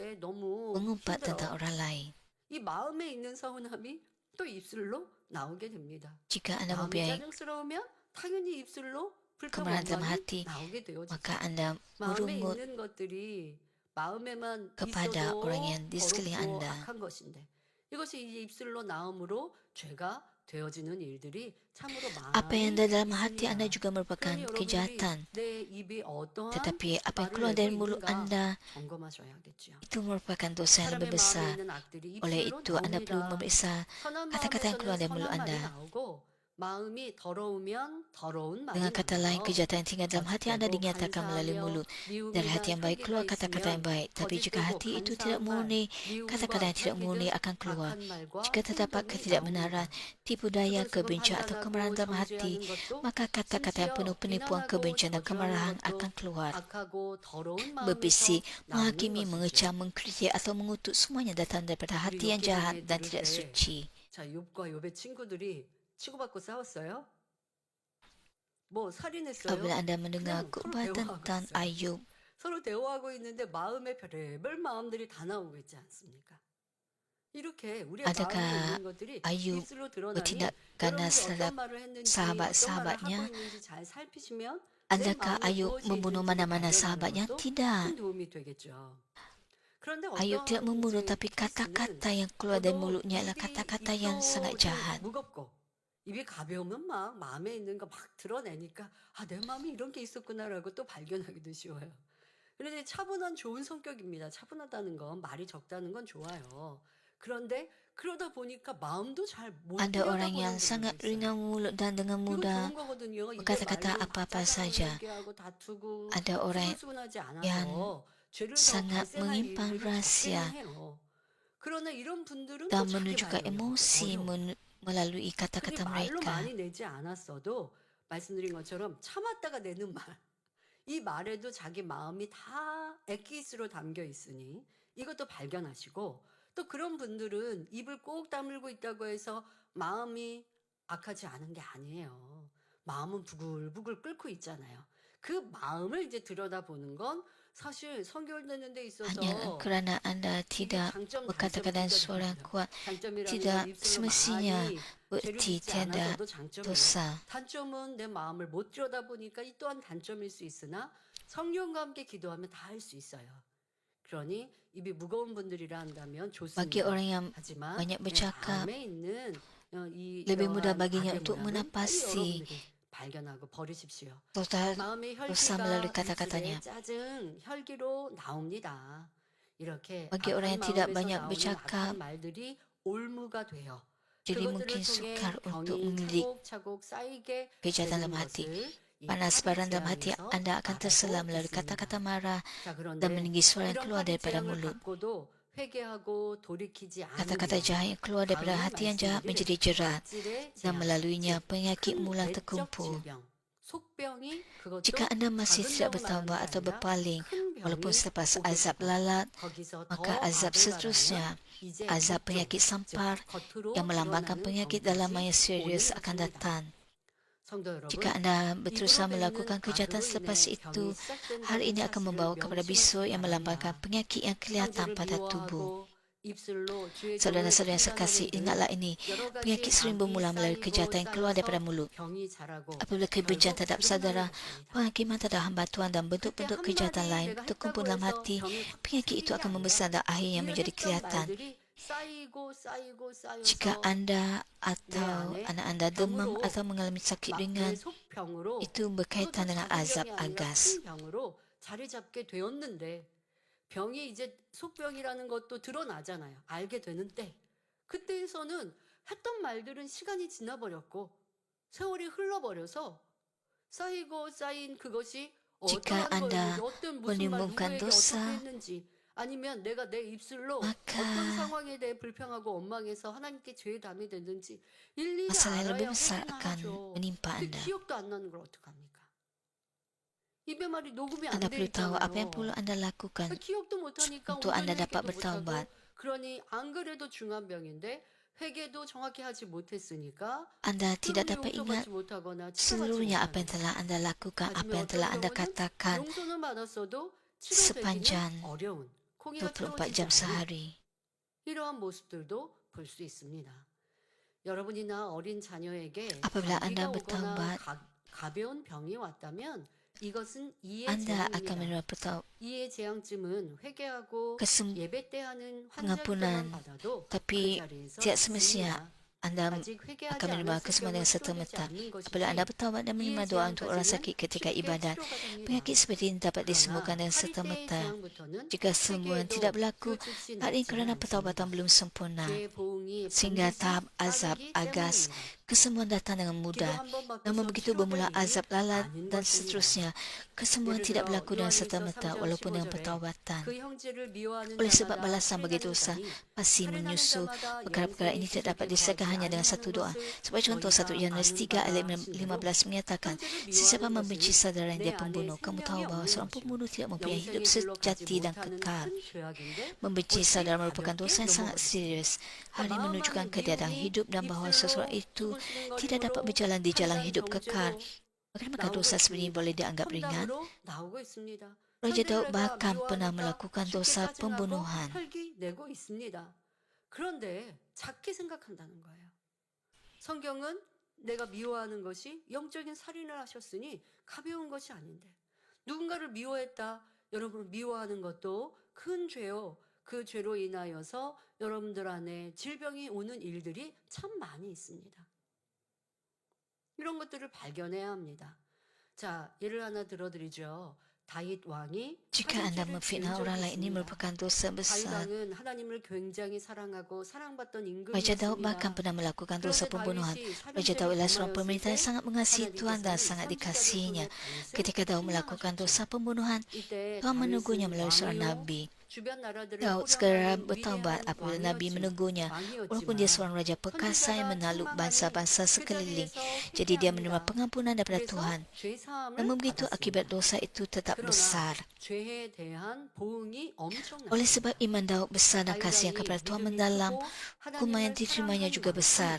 mengumpat tentang orang lain. 이 마음에 있는 서운함이 또 입술로 나오게 됩니다. Jika anda 마음이 mempunyai 짜증스러우면 당연히 입술로 kemarahan dalam 불평원망이 hati, 나오게 되어지죠. maka anda 마음에 merungut 있는 것들이 마음에만 kepada 있어도 orang yang di sekeliling 더럽고 anda. 악한 것인데 이것이 이제 입술로 나옴으로 죄가 되어지는 일들이 참으로 Apa yang 많이 ada dalam hati 있습니다. anda juga merupakan 그러니 여러분들이 kejahatan. 내 입이 어떠한 Tetapi apa yang 말을 keluar dari 내고 mulut 있는가 anda 점검하셔야겠죠. itu merupakan dosa yang lebih 사람의 마음에 besar. 있는 악들이 Oleh 입술로 itu anda perlu 나옵니다. memeriksa 선한 kata-kata yang keluar 마음에서는 dari mulut 선한 말이 anda. 나오고 마음이 더러우면 더러운 말이 Dengan kata lain, 나와요. kejahatan yang tinggal dalam hati anda dinyatakan melalui mulut. Dari hati yang baik keluar kata-kata yang baik. Tapi jika hati itu tidak murni, kata-kata yang tidak murni akan keluar. Jika terdapat ketidakbenaran, tipu daya, kebencian atau kemarahan dalam hati, maka kata-kata yang penuh penipuan, kebencian dan kemarahan akan keluar. Berbisik, menghakimi, mengecam, mengkritik atau mengutuk semuanya datang daripada hati yang jahat dan tidak suci. 자, 욥과 욥의 친구들이 치고받고 싸웠어요? 뭐 살인했어요? Apabila anda mendengar 그냥 khutbah 서로 tentang 대화하고 있어요. Ayub, 서로 대화하고 있는데 마음의 별의별 마음들이 다 나오고 있지 않습니까? 이렇게 우리의 Adakah 마음에 있는 것들이 Ayub 입술로 드러나니 bertindak 여러분들이 ganas 어떤 terhadap 말을 했는지 어떤 말을 sahabat-sahabatnya? 하고 있는지 잘 살피시면 Adakah Ayub membunuh mana-mana sahabatnya? 큰 Tidak. 도움이 되겠죠. 그런데 Ayub tidak membunuh, 이제 tapi kata-kata yang keluar dari mulutnya adalah kata-kata yang sangat jahat. 무겁고 입이 가벼우면 막 마음에 있는 거 막 드러내니까 아, 내 마음에 이런 게 있었구나라고 또 발견하기도 쉬워요. 그런데 차분한 좋은 성격입니다. 차분하다는 건 말이 적다는 건 좋아요. 그런데 그러다 보니까 마음도 잘 못 Ada orang yang 들여다보는 sangat 분들도 있어요. ringan mulut dan dengan 이거 mudah 좋은 거거든요. 입에 berkata-kata 말로 apa-apa 막 saja. 얘기하고 다투고 Ada orang 수근수근하지 yang 않아서 죄를 더 sangat 발생할 menyimpan 일들이 rahasia 적기는 해요. 그러나 이런 분들은 dan 또 자기 menunjukkan 말로 emosi 어려워. melalui 근데 kata-kata 말로 mereka. 많이 내지 않았어도 말씀드린 것처럼 참았다가 내는 말, 이 말에도 자기 마음이 다 액기스로 담겨 있으니 이것도 발견하시고 또 그런 분들은 입을 꼭 다물고 있다고 해서 마음이 악하지 않은 게 아니에요. 마음은 부글부글 끓고 있잖아요. 그 마음을 이제 들여다보는 건 사실 선결되는 데 있어서 Hanya kerana anda tidak berkata-kata dengan suara yang kuat, tidak semestinya berarti tiada dosa. 단점은 내 마음을 못 들여다보니까 이 또한 단점일 수 있으나 성령과 함께 기도하면 다 할 수 있어요. 그러니 입이 무거운 분들이라 한다면 Bagi 좋습니다. orang yang 하지만 banyak 내 bercakap, 마음에 있는 이 lebih mudah 이러한 baginya 악의 untuk 모양은 빨리 menapasi 여러분들이 발견하고 버리십시오. total 마음의 dosa melalui 혈기가 kata-katanya. 입술에 짜증, 혈기로 나옵니다. 이렇게 Bagi orang yang 악한 tidak 마음에서 banyak 나오는 bercakap, 악한 말들이 올무가 돼요. jadi 그것들을 mungkin 통해 sukar untuk 병이 memiliki 차곡차곡 쌓이게 kejahatan 되는 dalam hati. 것을 이 Panas 파리 barang dalam hati 재앙에서 anda akan terselam 말하고 melalui 있습니다. kata-kata marah 자, dan 그런데 meninggi suara yang 이런 keluar 파리 daripada 재앙을 mulut. 받고도 회개하고 돌이키지 Kata-kata 않으면 jahat yang keluar daripada 다음의 hati yang jahat 말씀들이 menjadi jerat 갑질의 dan 재앙, melaluinya 즉 penyakit 큰 mula 내적 terkumpul. 질병, 속병이 Jika 그것도 anda masih 작은 tidak 병을 말하는 bertaubat 게 atau 아니라 berpaling 큰 walaupun 병이 selepas 오게 azab 되고 lalat, 거기서 maka 더 azab 악을 seterusnya, 바라면 이제 azab 겉쪽, penyakit 즉 sampar 겉으로 yang melambangkan 드러나는 penyakit dalaman 병까지 yang serius 오는 akan 것입니다. datang. 성도 Jika 여러분, anda 입으로 berterusan 뱉는 melakukan kejahatan 악으로 selepas 인해 itu, 병이 hal 시작된다는 ini akan 사실을 membawa kepada bisu 명심하시기 yang melambangkan 바랍니다. penyakit yang kelihatan 형제를 pada tubuh. 미워하고 입술로 주의 종을 Saudara-saudara yang sekasih, 판단하는 등 ingatlah ini, 여러 가지 penyakit sering 악이 bermula melalui 쌓이고 kejahatan yang keluar daripada 쌓여서 mulut. 병이 자라고 Apabila kebencian 결국 terhadap 드러나는 saudara, 것입니다. penghakiman terhadap hambatuan dan 그때 bentuk-bentuk kejahatan 한마디 lain 내가 terkumpul 했다고 dalam 해서 hati, 병이 확 penyakit itu 생긴 게 akan 아니라 membesar dan akhirnya 우리가 menjadi 했던 kelihatan. 말들이 쌓이고 Jika 쌓여서 anda 내 atau 안에 anak anda demam 병으로 atau mengalami sakit 막 ringan, 뇌속병으로 itu 그것도 berkaitan dengan 작은 azab 병이 아니라 agas. 큰 병으로 자리 잡게 되었는데 병이 이제 속병이라는 것도 드러나잖아요. 알게 되는 때. 그때에서는 했던 말들은 시간이 지나버렸고 세월이 흘러버려서 쌓이고 쌓인 그것이 Jika 어떠한 anda 거였는지 어떤 무슨 말 menimbulkan 누구에게 dosa, 어떻게 했는지 아니면 내가 내 입술로 maka 어떤 상황에 대해 불평하고 원망해서 하나님께 죄의 담이 됐는지 일일이 masalah yang lebih 알아야 besar 회개나 akan 하죠. menimpa 근데 anda. 기억도 안 나는 걸 어떡합니까? 입의 말이 녹음이 안 Anda 돼 perlu tahu apa yang 있잖아요. perlu anda lakukan 기억도 못하니까 untuk anda 온전히 dapat 회개도 못하고 bertaubat. 그러니 안 그래도 중한 병인데 회개도 정확히 하지 못했으니까 Anda tidak 그러므로 dapat ingat 용서받지 못하거나 치료받지 seluruhnya apa yang 못하는 telah anda lakukan, apa 아니면 yang telah 어떤 anda 경우는 katakan 용서는 받았어도 sepanjang 치료되기는 어려운 콩이가 24 채워지지 jam 않은 sehari. 이러한 모습들도 볼 수 있습니다. 여러분이나 어린 자녀에게 Apabila anda 감기가 오거나 bertaubat, 가벼운 병이 왔다면 이것은 이해 anda akan 재앙입니다. menerima 이해 재앙쯤은 회개하고 kesem- 예배 때 하는 pengampunan, 환자기도만 받아도 그 tapi 자리에서 tidak semestinya 낫습니다. anda 아직 회개하지 akan menerima 않았을 kesembuhan 경우 dengan 치료되지 serta-merta. 않는 Apabila anda 것이지 bertaubat dan menerima 이해 doa untuk orang 재앙까지는 sakit ketika 쉽게 ibadat, 치료가 됩니다. penyakit seperti ini dapat disembuhkan 그러나 dengan 8일대의 serta-merta. 재앙부터는 Jika sembuhan tidak 회개에도 berlaku, 끝이 hal ini 나지는 kerana 않습니다. pertaubatan belum sempurna. 죄의 보응이 Sehingga 반드시 tahap azab 따르기 agas, 때문입니다. kesembuhan datang dengan 기도 mudah. 한번 Namun 받고서 begitu bermula 치료될 일이 azab lalat 아닌 dan 것입니다. seterusnya, kesembuhan 예를 tidak 들어 berlaku dengan 요한일서 serta-merta 3장 walaupun dengan 15절에 pertaubatan. 그 형제를 미워하는 Oleh sebab 자마다 balasan bagi 살인하는 dosa 자니 pasti 살인하는 menyusul. 자마다 Perkara-perkara ini 영생이 tidak dapat 지속되고 diselesaikan 하지 hanya dengan 아니하는 satu doa. 것을 Sebagai contoh 1 너희가 Yohanes 아는 3 바라 ayat 하신 대로 15 menyatakan, 형제를 sesiapa 미워하는 membenci 것은 saudara yang 내 dia 안에 pembunuh, kamu tahu 생명이 bahawa 없는 seorang 것이요 pembunuh tidak mempunyai hidup 영생의 길로 가지 sejati dan 못하는 kekal. 큰 죄악인데 Membenci 어찌 saudara merupakan 가볍게 dosa yang sangat 넘어가지? serius. Hal ini 마음 menunjukkan 안에 ketiadaan 미움이 hidup dan bahawa seseorang 입술로 itu tidak dapat 수근수근거림으로 berjalan di jalan 판단 hidup kekal. 정죄로 Bagaimanakah 나오고 dosa seperti ini 있습니다. boleh dianggap ringan? 험담으로 나오고 있습니다. Raja Daud 현재를 내가 bahkan pernah 미워하니까 melakukan 쉽게 dosa 짜증나고 pembunuhan. 혈기 내고 있습니다. 그런데 작게 생각한다는 거예요. 성경은 내가 미워하는 것이 영적인 살인을 하셨으니 가벼운 것이 아닌데 누군가를 미워했다. 여러분 미워하는 것도 큰 죄요. 그 죄로 인하여서 여러분들 안에 질병이 오는 일들이 참 많이 있습니다. 이런 것들을 발견해야 합니다. 자, 예를 하나 들어드리죠. 다윗 왕이 Jika anda 사기죄를 memfitnah 지은 orang 적이 lain, ini 있습니다. merupakan dosa 다윗 besar. 왕은 하나님을 굉장히 사랑하고 사랑받던 Raja Daud bahkan 임금이었습니다. pernah melakukan dosa 그런데 pembunuhan. 다윗이 Raja Daud 살인죄를 adalah seorang 범하였을 pemerintah yang 때 sangat mengasihi Tuhan dan 하나님께서는 sangat 선지자들 dikasihinya. 통해 다윗을 Ketika Daud melakukan 책망하셨죠. dosa pembunuhan, 이때 Tuhan menegurnya 다윗은 melalui seorang 왕이요 nabi. 주변 나라들을 Daud segera 호령하는 bertaubat 위대한 apabila Nabi menegurnya. Walaupun 왕이었지만 dia seorang raja perkasa yang 선지자가 menakluk 책망하니 bangsa-bangsa 그 sekeliling. 자리에서 Jadi dia menerima 회개합니다. pengampunan daripada 그래서 Tuhan. 죄사함을 Namun begitu akibat 받았습니다. dosa itu tetap 그러나 besar. 죄에 대한 보응이 엄청납니다. Oleh sebab iman Daud besar dan 다윗 kasih 왕이 kepada Tuhan 믿음이 mendalam, 크고 hukuman yang 하나님을 diterimanya 사랑한 juga 만큼 besar.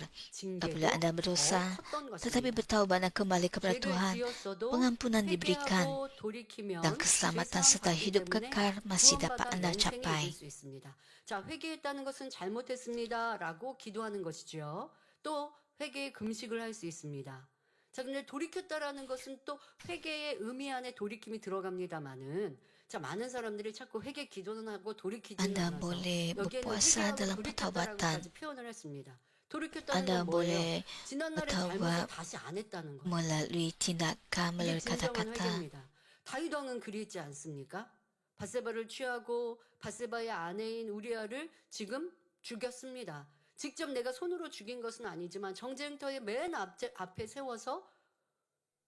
Apabila 징계도 anda 더 berdosa, 컸던 tetapi 것입니다. bertaubat dan kembali kepada 죄를 Tuhan, 지었어도 pengampunan diberikan 회개하고 돌이키면 dan keselamatan 죄사함 serta 받기 hidup 때문에 kekal masih dapat 구원받아 anda 영생에 capai. 이를 수 있습니다. 자, 회개했다는 것은 잘못했습니다라고 기도하는 것이죠. 또 회개의 금식을 할 수 있습니다. 자, 근데 돌이켰다라는 것은 또 회개의 의미 안에 돌이킴이 들어갑니다만은 자, 많은 사람들이 자꾸 회개 기도는 하고 돌이키지는 Anda 않아서 boleh 여기에는 berpuasa 회개하고 dalam 돌이켰다라고까지 pertaubatan. 표현을 했습니다. 돌이켰다는 Anda 건 뭐예요? boleh 지난날의 bertaubat 잘못을 다시 안 했다는 거예요. melalui tindakan, 이게 melalui 진정한 kata-kata. 회개입니다. 다윗 왕은 그리했지 않습니까? 밧세바를 취하고 밧세바의 아내인 우리아를 지금 죽였습니다. 직접 내가 손으로 죽인 것은 아니지만 정쟁터의 맨 앞에 세워서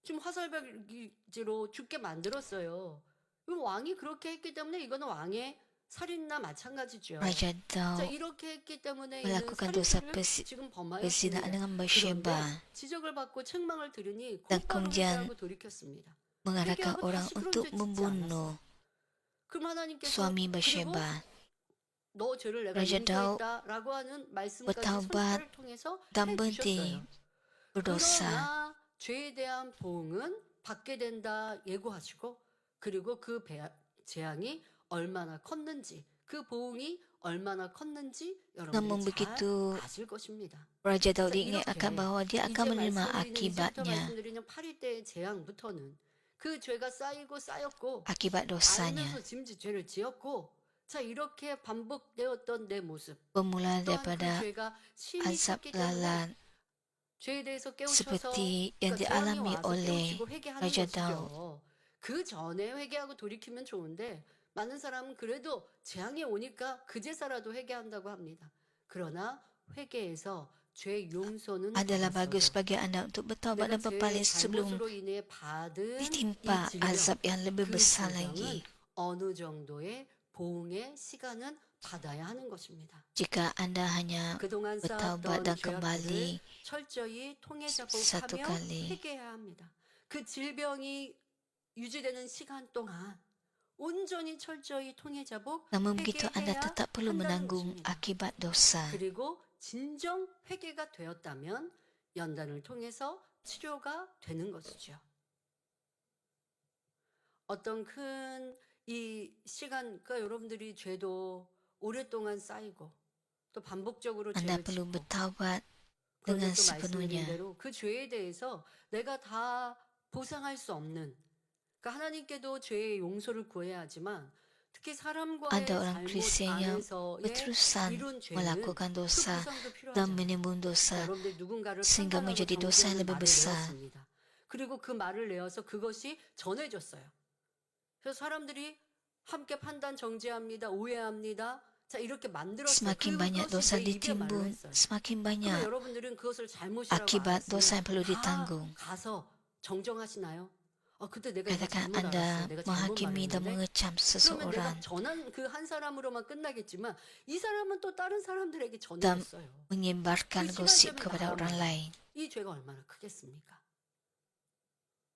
지금 화살박이로 죽게 만들었어요. 왕이 그렇게 했기 때문에 이거는 왕의 살인나 마찬가지죠. Raja 자, daw 이렇게 했기 때문에 이는 melakukan dosa 살인죄를 지금 perzinaan 범하였습니다. dengan 그런데 Bathsheba 지적을 받고 책망을 들으니 dan 곧바로 kemudian 회개하고 돌이켰습니다. mengarahkan 회개하고 orang 다시 그런 untuk 죄 짓지 membunuh 않았어요. 그럼 하나님께서 suami 그리고 Bathsheba. 너 죄를 내가 Raja daw 용서했다라고 하는 말씀까지 bertaubat 선포를 통해서 dan berhenti 해주셨어요. berdosa. 그러나 죄에 대한 보응은 받게 된다 예고하시고 그리고 그 재앙이 얼마나 컸는지 그 보응이 얼마나 컸는지 Namun 여러분들이 잘 begitu 아실 것입니다. Raja Daud 자, diingatkan 이렇게 bahwa dia 이제 akan menerima 말씀드리는 이제부터 akibatnya, 말씀드리는 8일대의 재앙부터는 그 죄가 쌓이고 쌓였고 akibat dosanya. 알면서 짐짓 죄를 지었고 자 이렇게 반복되었던 내 모습 Bermula 또한 그 daripada 죄가 심히 azab 컸기 때문에 lalat 죄에 대해서 깨우쳐서 seperti yang 그러니까 재앙이 dialami 와서 oleh 깨우치고 회개하는 Raja Daud. 것이죠. 그 전에 회개하고 돌이키면 좋은데 많은 사람은 그래도 재앙이 오니까 그제서라도 회개한다고 합니다. 그러나 회개에서 죄 용서는 Adalah bagus 받았어도 bagi anda untuk bertaubat 내가 dan 제 berpaling sebelum 잘못으로 인해 받은 이 ditimpa 질병, azab yang lebih 그 besar 질병은 lagi. 어느 정도의 보응의 시간은 받아야 하는 것입니다. Jika anda hanya 그동안 bertaubat 쌓았던 dan 죄악들을 kembali 철저히 satu 통해자복하며 kali, 회개해야 합니다. 그 질병이 유지되는 시간 동안 온전히 철저히 통해자복 namun begitu anda 회개해야 tetap perlu 한다는 menanggung 것입니다. akibat dosa. 그리고 진정 회개가 되었다면 연단을 통해서 치료가 되는 것이죠. 어떤 큰 이 시간, 그러니까 여러분들이 죄도 오랫동안 쌓이고 또 반복적으로 Anda 죄를 perlu 짓고 bertaubat 그런데 dengan 또 말씀드린 sepenuhnya. 대로 그 죄에 대해서 내가 다 보상할 수 없는 그러니까 하나님께도 죄의 용서를 구해야 하지만 특히 사람과의 Ada orang 잘못 Kristen yang 안에서의 berterusan 이룬 죄는 melakukan 그 dosa 보상도 dan 필요하잖아요. menimbun 자, dosa 여러분들 누군가를 sehingga 판단하고 menjadi dosa yang 정죄하는 lebih 말을 besar. 내었습니다. 그리고 그 말을 내어서 그것이 전해졌어요. 그래서 사람들이 함께 판단 정죄합니다. 오해합니다. 자 이렇게 만들었어요. Semakin banyak 그것이 dosa 내 입의 말로 ditimbun, 했어요. semakin 그러면 banyak 여러분들은 그것을 잘못이라고 akibat dosa yang perlu 알았으면 다 ditanggung. 가서 정정하시나요? 그때 내가 이거 Katakan 잘못 알았어요. anda 내가 잘못 menghakimi dan 말했는데. mengecam 그러면 내가 seseorang 전한 그 한 사람으로만 끝나겠지만 이 사람은 또 다른 사람들에게 dan 전해졌어요. menyebarkan 그 gosip 시간 kepada 때문에 orang 나가면 lain. 이 죄가 얼마나 크겠습니까?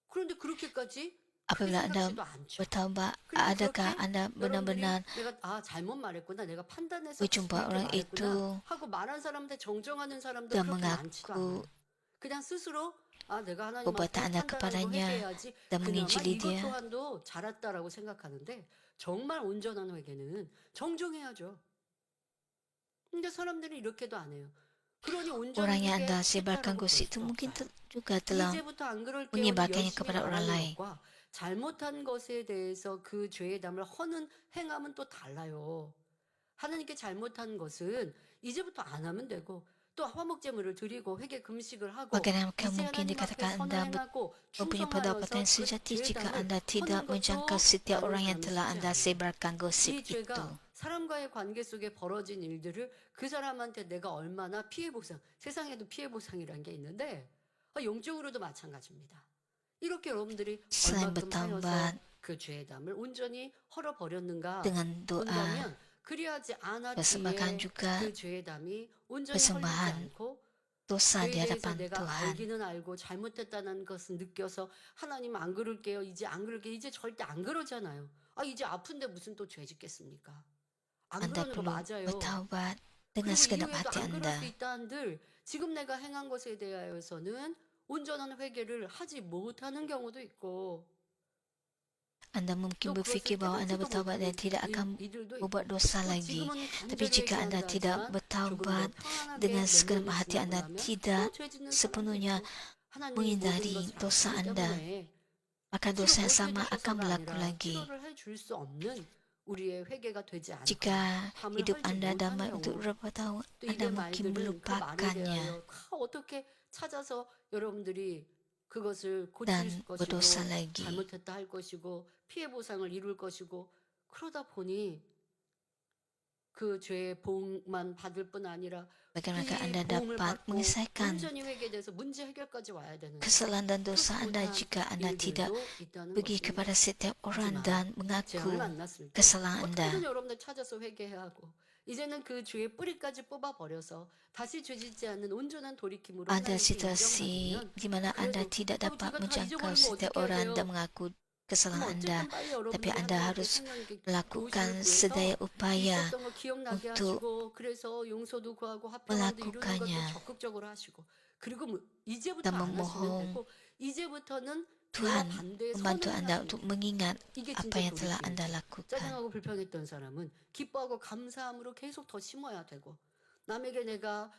그런데 그렇게까지 크게 Apabila anda 생각지도 않죠. bertaubat, 그리고 adakah 그렇게 anda 여러분들이 benar-benar 내가 잘못 말했구나, 내가 판단해서 berjumpa 이렇게 orang 말했구나 itu 하고 말한 사람한테 정정하는 사람도 dan 그렇게 많지도 mengaku 않아요. 그냥 스스로 내가 하나님 앞에 perbuatan anda 판단하고 kepadanya 회개해야지. dan 그나마 menginjili 이것 dia. 또한도 잘했다라고 생각하는데 정말 온전한 회개는 정정해야죠. 근데 사람들이 이렇게도 안 해요. 그러니 온전한 Orang yang anda sebarkan 회개했다라고 볼 gosip itu 수 mungkin 없어요. juga telah 이제부터 안 그럴게요. menyebarkannya 열심히 kepada orang 말하는 lain. 것과 잘못한 것에 대해서 그 죄의 담을 허는 행함은 또 달라요. 하나님께 잘못한 것은 이제부터 안 하면 되고 또 화목제물을 드리고 회개 금식을 하고 Bagaimana 이제 mungkin 하나님 앞에 dikatakan anda 선행하고 mempunyai pendapatan 충성하여서 그 sejati 죄의 jika 담을 anda tidak 허는 menjangkau 것도 setiap 많은 orang yang 사람이 telah 쉽지 anda 않아요. sebarkan 이 gosip itu. 죄가 사람과의 관계 속에 벌어진 일들을 그 사람한테 내가 얼마나 피해 보상, 세상에도 피해 보상이라는 게 있는데 영적으로도 마찬가지입니다. 이렇게 여러분들이 Selain 얼마큼 하여서 bertaubat 그 죄의 담을 온전히 헐어버렸는가 dengan doa, 본다면 그리하지 persembahkan 않았기에 juga 그 죄의 담이 온전히 헐리지 persembahan 않고 dosa 죄에 di 대해서 hadapan 내가 Tuhan. 알기는 알고 잘못했다는 것을 느껴서 하나님 안 그럴게요. 이제 안 그럴게요. 이제 절대 안 그러잖아요. 이제 아픈데 무슨 또 죄 짓겠습니까? 안 Anda 그러는 거 perlu 맞아요. bertaubat dengan 그리고 segenap 이후에도 hati 안 그럴 anda. 수 있다 한들 지금 내가 행한 것에 대하여서는 온전한 회개를 하지 못하는 경우도 있고 Anda mungkin 또 berfikir 그것을 bahwa anda 깨닫지도 bertaubat dan 못하는 tidak akan 이들도 berbuat 있고 dosa 또 lagi. 지금은 Tapi 간절히 jika anda 회개한다 tidak 하지만 조금 더 bertaubat 평안하게 dengan segenap 내면이 hati 지나고 anda 나면 tidak 또 죄 짓는 사람도 sepenuhnya 있고 하나님이 모든 menghindari 걸 잘 dosa 아시기 anda, 때문에 maka 치료 dosa yang 못 sama akan 해주셔서가 berlaku 아니라 lagi. 치료를 해줄 수 없는 우리의 회개가 되지 않고 Jika 담을 hidup 헐지 anda 못한 damai 경우 untuk beberapa tahun, 또 anda 입의 mungkin 말들은 그 말에 melupakannya 대하여 다 어떻게 찾아서 여러분들이 그것을 고칠 dan berdosa 것이고 lagi. 잘못했다 할 것이고 피해 보상을 이룰 것이고 그러다 보니 그 죄의 보응만 받을 뿐 아니라 Bagaimana 이 Anda 보응을 dapat 받고 menyelesaikan 온전히 회개돼서 문제 해결까지 와야 되는 kesalahan dan dosa 그렇지 Anda 못한 jika Anda tidak 일들도 있다는 pergi 것입니다. kepada setiap orang 하지만 dan 재앙을 mengaku 만났을 때 kesalahan Anda. 어떻게든 여러분들 찾아서 회개해야 하고 이제는 그 죄의 뿌리까지 뽑아버려서 다시 죄짓지 않는 온전한 돌이킴으로 Ada 하나님께 situasi 인정받으면 di mana Anda 그래도 tidak dapat 제가 다 menjangkau 잊어버린 거 setiap 어떻게 해야 orang dan 돼요? mengaku 그럼 kesalahan Anda, 어쨌든 빨리 tapi 여러분들이 Anda 하나님께 harus 성령께 melakukan 도우심을 sedaya 구해서 upaya 있었던 거 기억나게 untuk 하시고 그래서 용서도 구하고 화평함도 이루는 것도 melakukannya 적극적으로 하시고 그리고 이제부터 dan 안 하시면 memohon 되고 이제부터는 죄와 Tuhan 반대의 membantu 선을 Anda 하시면 untuk 돼요. mengingat 이게 apa 진짜 yang telah Anda 돌이킴이죠. lakukan. 짜증하고 불평했던 사람은 기뻐하고 감사함으로 계속 더 심어야 되고 남에게 내가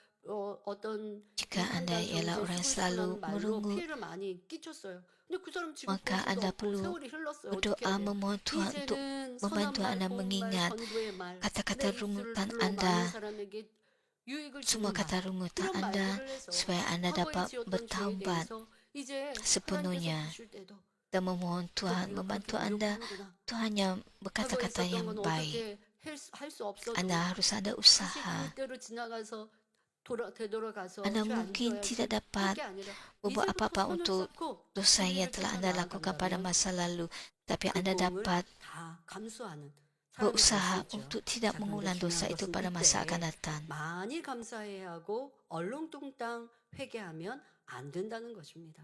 어떤 Jika Anda 인간다운 ialah 정죄 orang yang 수고했으라는 selalu 말로 merungut, 피해를 많이 끼쳤어요. 근데 그 사람 지금 maka 보지도 Anda 않고 perlu 세월이 흘렀어요. 어떻게 berdoa 해야 돼요? memohon Tuhan untuk 이제는 선한 membantu 말, Anda 고운 말, mengingat 전도의 말, kata-kata 내 입술로 rungutan 많은 Anda, 사람에게 유익을 semua 주는 말, kata rungutan 이런 Anda, 말들을 해서 supaya Anda 과거에 dapat 지었던 죄에 bertaubat 대해서 이제 하나님께서 sepenuhnya 보실 때도 dan memohon Tuhan 우리가 membantu 그렇게 Anda. 노력하는구나. Tuhan hanya 과거에 berkata-kata 있었던 yang 건 baik. 어떻게 할 수 없어도 Anda harus ada 다시 usaha. 그대로 지나가서 되돌아가서 Anda 죄 안 mungkin 지어야지 tidak 할 dapat 게 아니라 berbuat 이제부터 apa-apa 선을 untuk 쌓고 dosa yang 진리를 telah 쫓아 Anda lakukan pada 나아간다면 masa lalu, tapi 그 Anda 보응을 dapat 다 감수하는 사람이 될 수 berusaha 있죠. untuk tidak 자, 그런데 mengulang dosa 중요한 itu 것은 pada masa akan 이때 datang. 많이 감사해야 하고 얼렁뚱땅 회개하면 안 된다는 것입니다.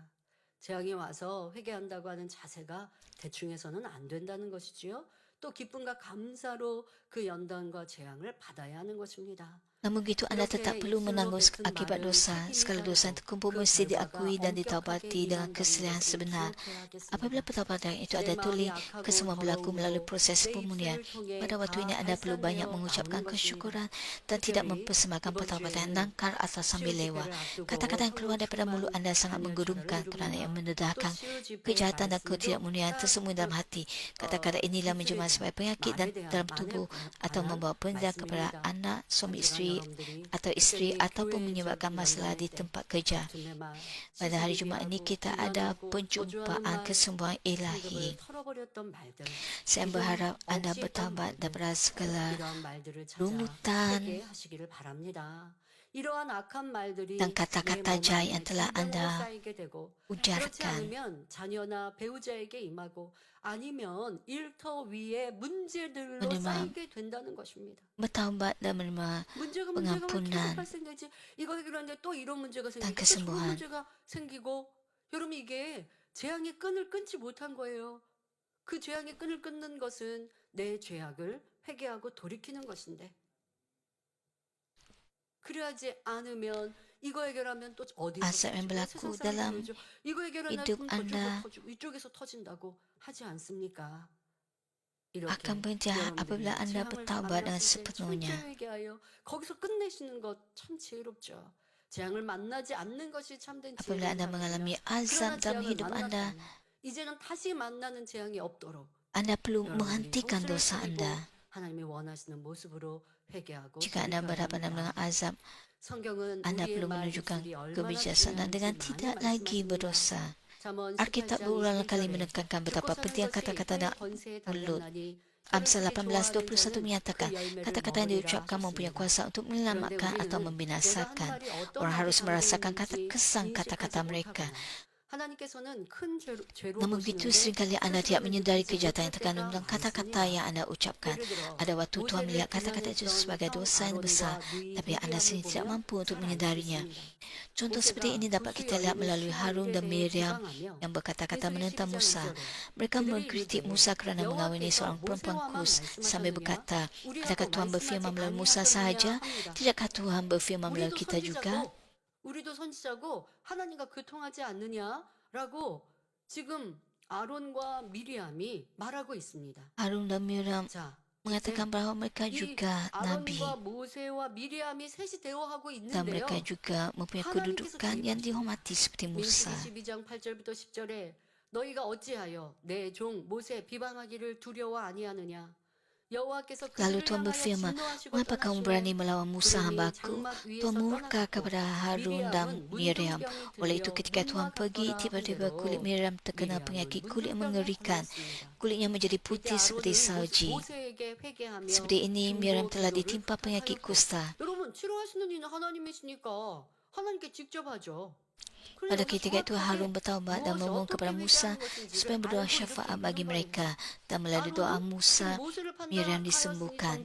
재앙이 와서 회개한다고 하는 자세가 대충해서는 안 된다는 것이지요. 또 기쁨과 감사로 그 연단과 재앙을 받아야 하는 것입니다. Namun begitu Anda tetap perlu menanggung akibat dosa. Segala dosa yang terkumpul mesti diakui dan ditaubati dengan kesalahan sebenar. Apabila pertobatan itu ada tulis, kesemua berlaku melalui proses pemulihan. Pada waktu ini Anda perlu banyak mengucapkan kesyukuran dan tidak mempersembahkan pertobatan yang nangkar atau sambil lewat. Kata-kata yang keluar daripada mulut Anda sangat menggerumkan kerana yang mendedahkan kejahatan dan ketidakmuliaan tersembunyi dalam hati. Kata-kata inilah menjelma sebagai penyakit dan dalam tubuh atau membawa penderitaan kepada anak, suami isteri atau isteri ataupun menyebabkan masalah di tempat kerja. Pada hari Jumaat ini kita ada penjumpaan kesembuhan ilahi. Saya berharap Anda bertaubat daripada segala rungutan dan kata-kata jahat yang telah Anda ujarkan. 자녀나 배우자에게 임하고 아니면 일터 위에 문제들로 menerima 쌓이게 된다는 것입니다. bertaubat dan menerima 문제가 pengampunan 계속 발생되지. 이거 해결하는데 또 이런 문제가 dan 생기고 또 저런 kesembuhan. 문제가 생기고 여러분 이게 재앙의 끈을 끊지 못한 거예요. 그 재앙의 끈을 끊는 것은 내 죄악을 회개하고 돌이키는 것인데 그래야지 않으면 이거 해결하면 또 어디서 Asap yang 터지고 berlaku 세상 사람들이 dalam 그러죠. 이거 해결하면 hidup 또 저쪽에서 Anda 터지고 이쪽에서 터진다고 하지 않습니까? akan berhenti apabila Anda bertaubat dengan sepenuhnya. 거기서 끝내시는 것 참 지혜롭죠. 재앙을 만나지 않는 것이 참된 Apabila Anda mengalami azab dalam hidup Anda, 이제는 다시 만나는 재앙이 없도록 Anda perlu menghentikan dosa Anda. 하나님이 원하시는 모습으로 회개하고 Jika Anda berhadapan dengan azab, 성경은 Anda 우리의 perlu 말 menunjukkan 입술이 얼마나 kebijaksanaan dengan 중요한지 tidak 많이 lagi 말씀하십니다. berdosa. 잠언 Alkitab 18장 berulang kali 21절에 menekankan 죽고 betapa 사는 penting 것이 kata-kata 혀의 dan 권세에 mulut. 달렸나니 Amsal 그를 그렇게 18:21 좋아하는 자는 menyatakan, 그 열매를 kata-kata yang 먹으리라 diucapkan mempunyai 하셨습니다. kuasa untuk 그런데 menyelamatkan atau 우리는 내가 한 membinasakan. 말이 어떤 Orang harus 말이 merasakan 담겨 kesan 있는지 kata-kata 인식하지 mereka. 못하거나 하나님께서는 큰 죄로 Namun begitu 보시는데 seringkali Anda tidak 스스로는 menyedari 느끼지 kejahatan yang 못할 terkandung 때가 dalam kata-kata 많습니다. yang Anda ucapkan. 예를 들어 Ada waktu Tuhan 모세를 melihat kata-kata itu 비난했던 sebagai 형 dosa yang besar, 아론과 네 tapi Anda 미리암을 sendiri tidak 보면 mampu untuk 잘 알 수 menyedarinya. 있습니다. Contoh seperti ini 모세가 dapat 조수 kita lihat 열림의 melalui Harun 시일에 dan 대해 Miriam 비방하며 yang berkata-kata 에스겔 menentang 12장 Musa. 2절에 Mereka 그들이 mengkritik 이르되 Musa kerana mengawini 여호와께서 seorang perempuan 모세와만 Kus sambil 말씀하셨느냐 berkata, 우리와 adakah 또 Tuhan berfirman 말씀하지 melalui Musa sahaja? 아니하셨느냐 합니다. Tidakkah Tuhan berfirman melalui 우리도 kita juga? 우리도 선지자고 하나님과 교통하지 않느냐라고 지금 아론과 미리암이 말하고 있습니다. Harun dan Miriam 자, mengatakan bahawa mereka 이 juga nabi 아론과 모세와 미리암이 셋이 대화하고 dan 있는데요. mereka juga mempunyai kedudukan yang dihormati seperti Musa. 민수기 12장 8절부터 10절에 너희가 어찌하여 내 종 모세 비방하기를 두려워 아니하느냐 여호와께서 Lalu 그들을 Tuhan 향하여 berfirman, 진노하시고 mengapa kamu 떠나시매 berani melawan Musa 구름이 hambaku? 장막 위에서 Tuhan murka 떠났고 kepada Harun dan 미리암은 Miriam. 문둥병이 Oleh itu 들려 ketika Tuhan 문과 pergi, 같더라 tiba-tiba kulit 한대로 Miriam terkena 미리암은 penyakit kulit yang 문둥병에 mengerikan. 걸렸습니다. Kulitnya menjadi 이때 putih seperti 아론은 salji. 모세에게 회개하며 Seperti ini Miriam 중보 telah 기도를 ditimpa penyakit 부탁하였고 kusta. 여러분 치료하시는 이는 하나님이시니까 하나님께 직접 하죠. Pada ketika itu Harun bertaubat dan memohon kepada Musa supaya berdoa syafaat bagi mereka, dan melalui doa Musa, Miriam disembuhkan.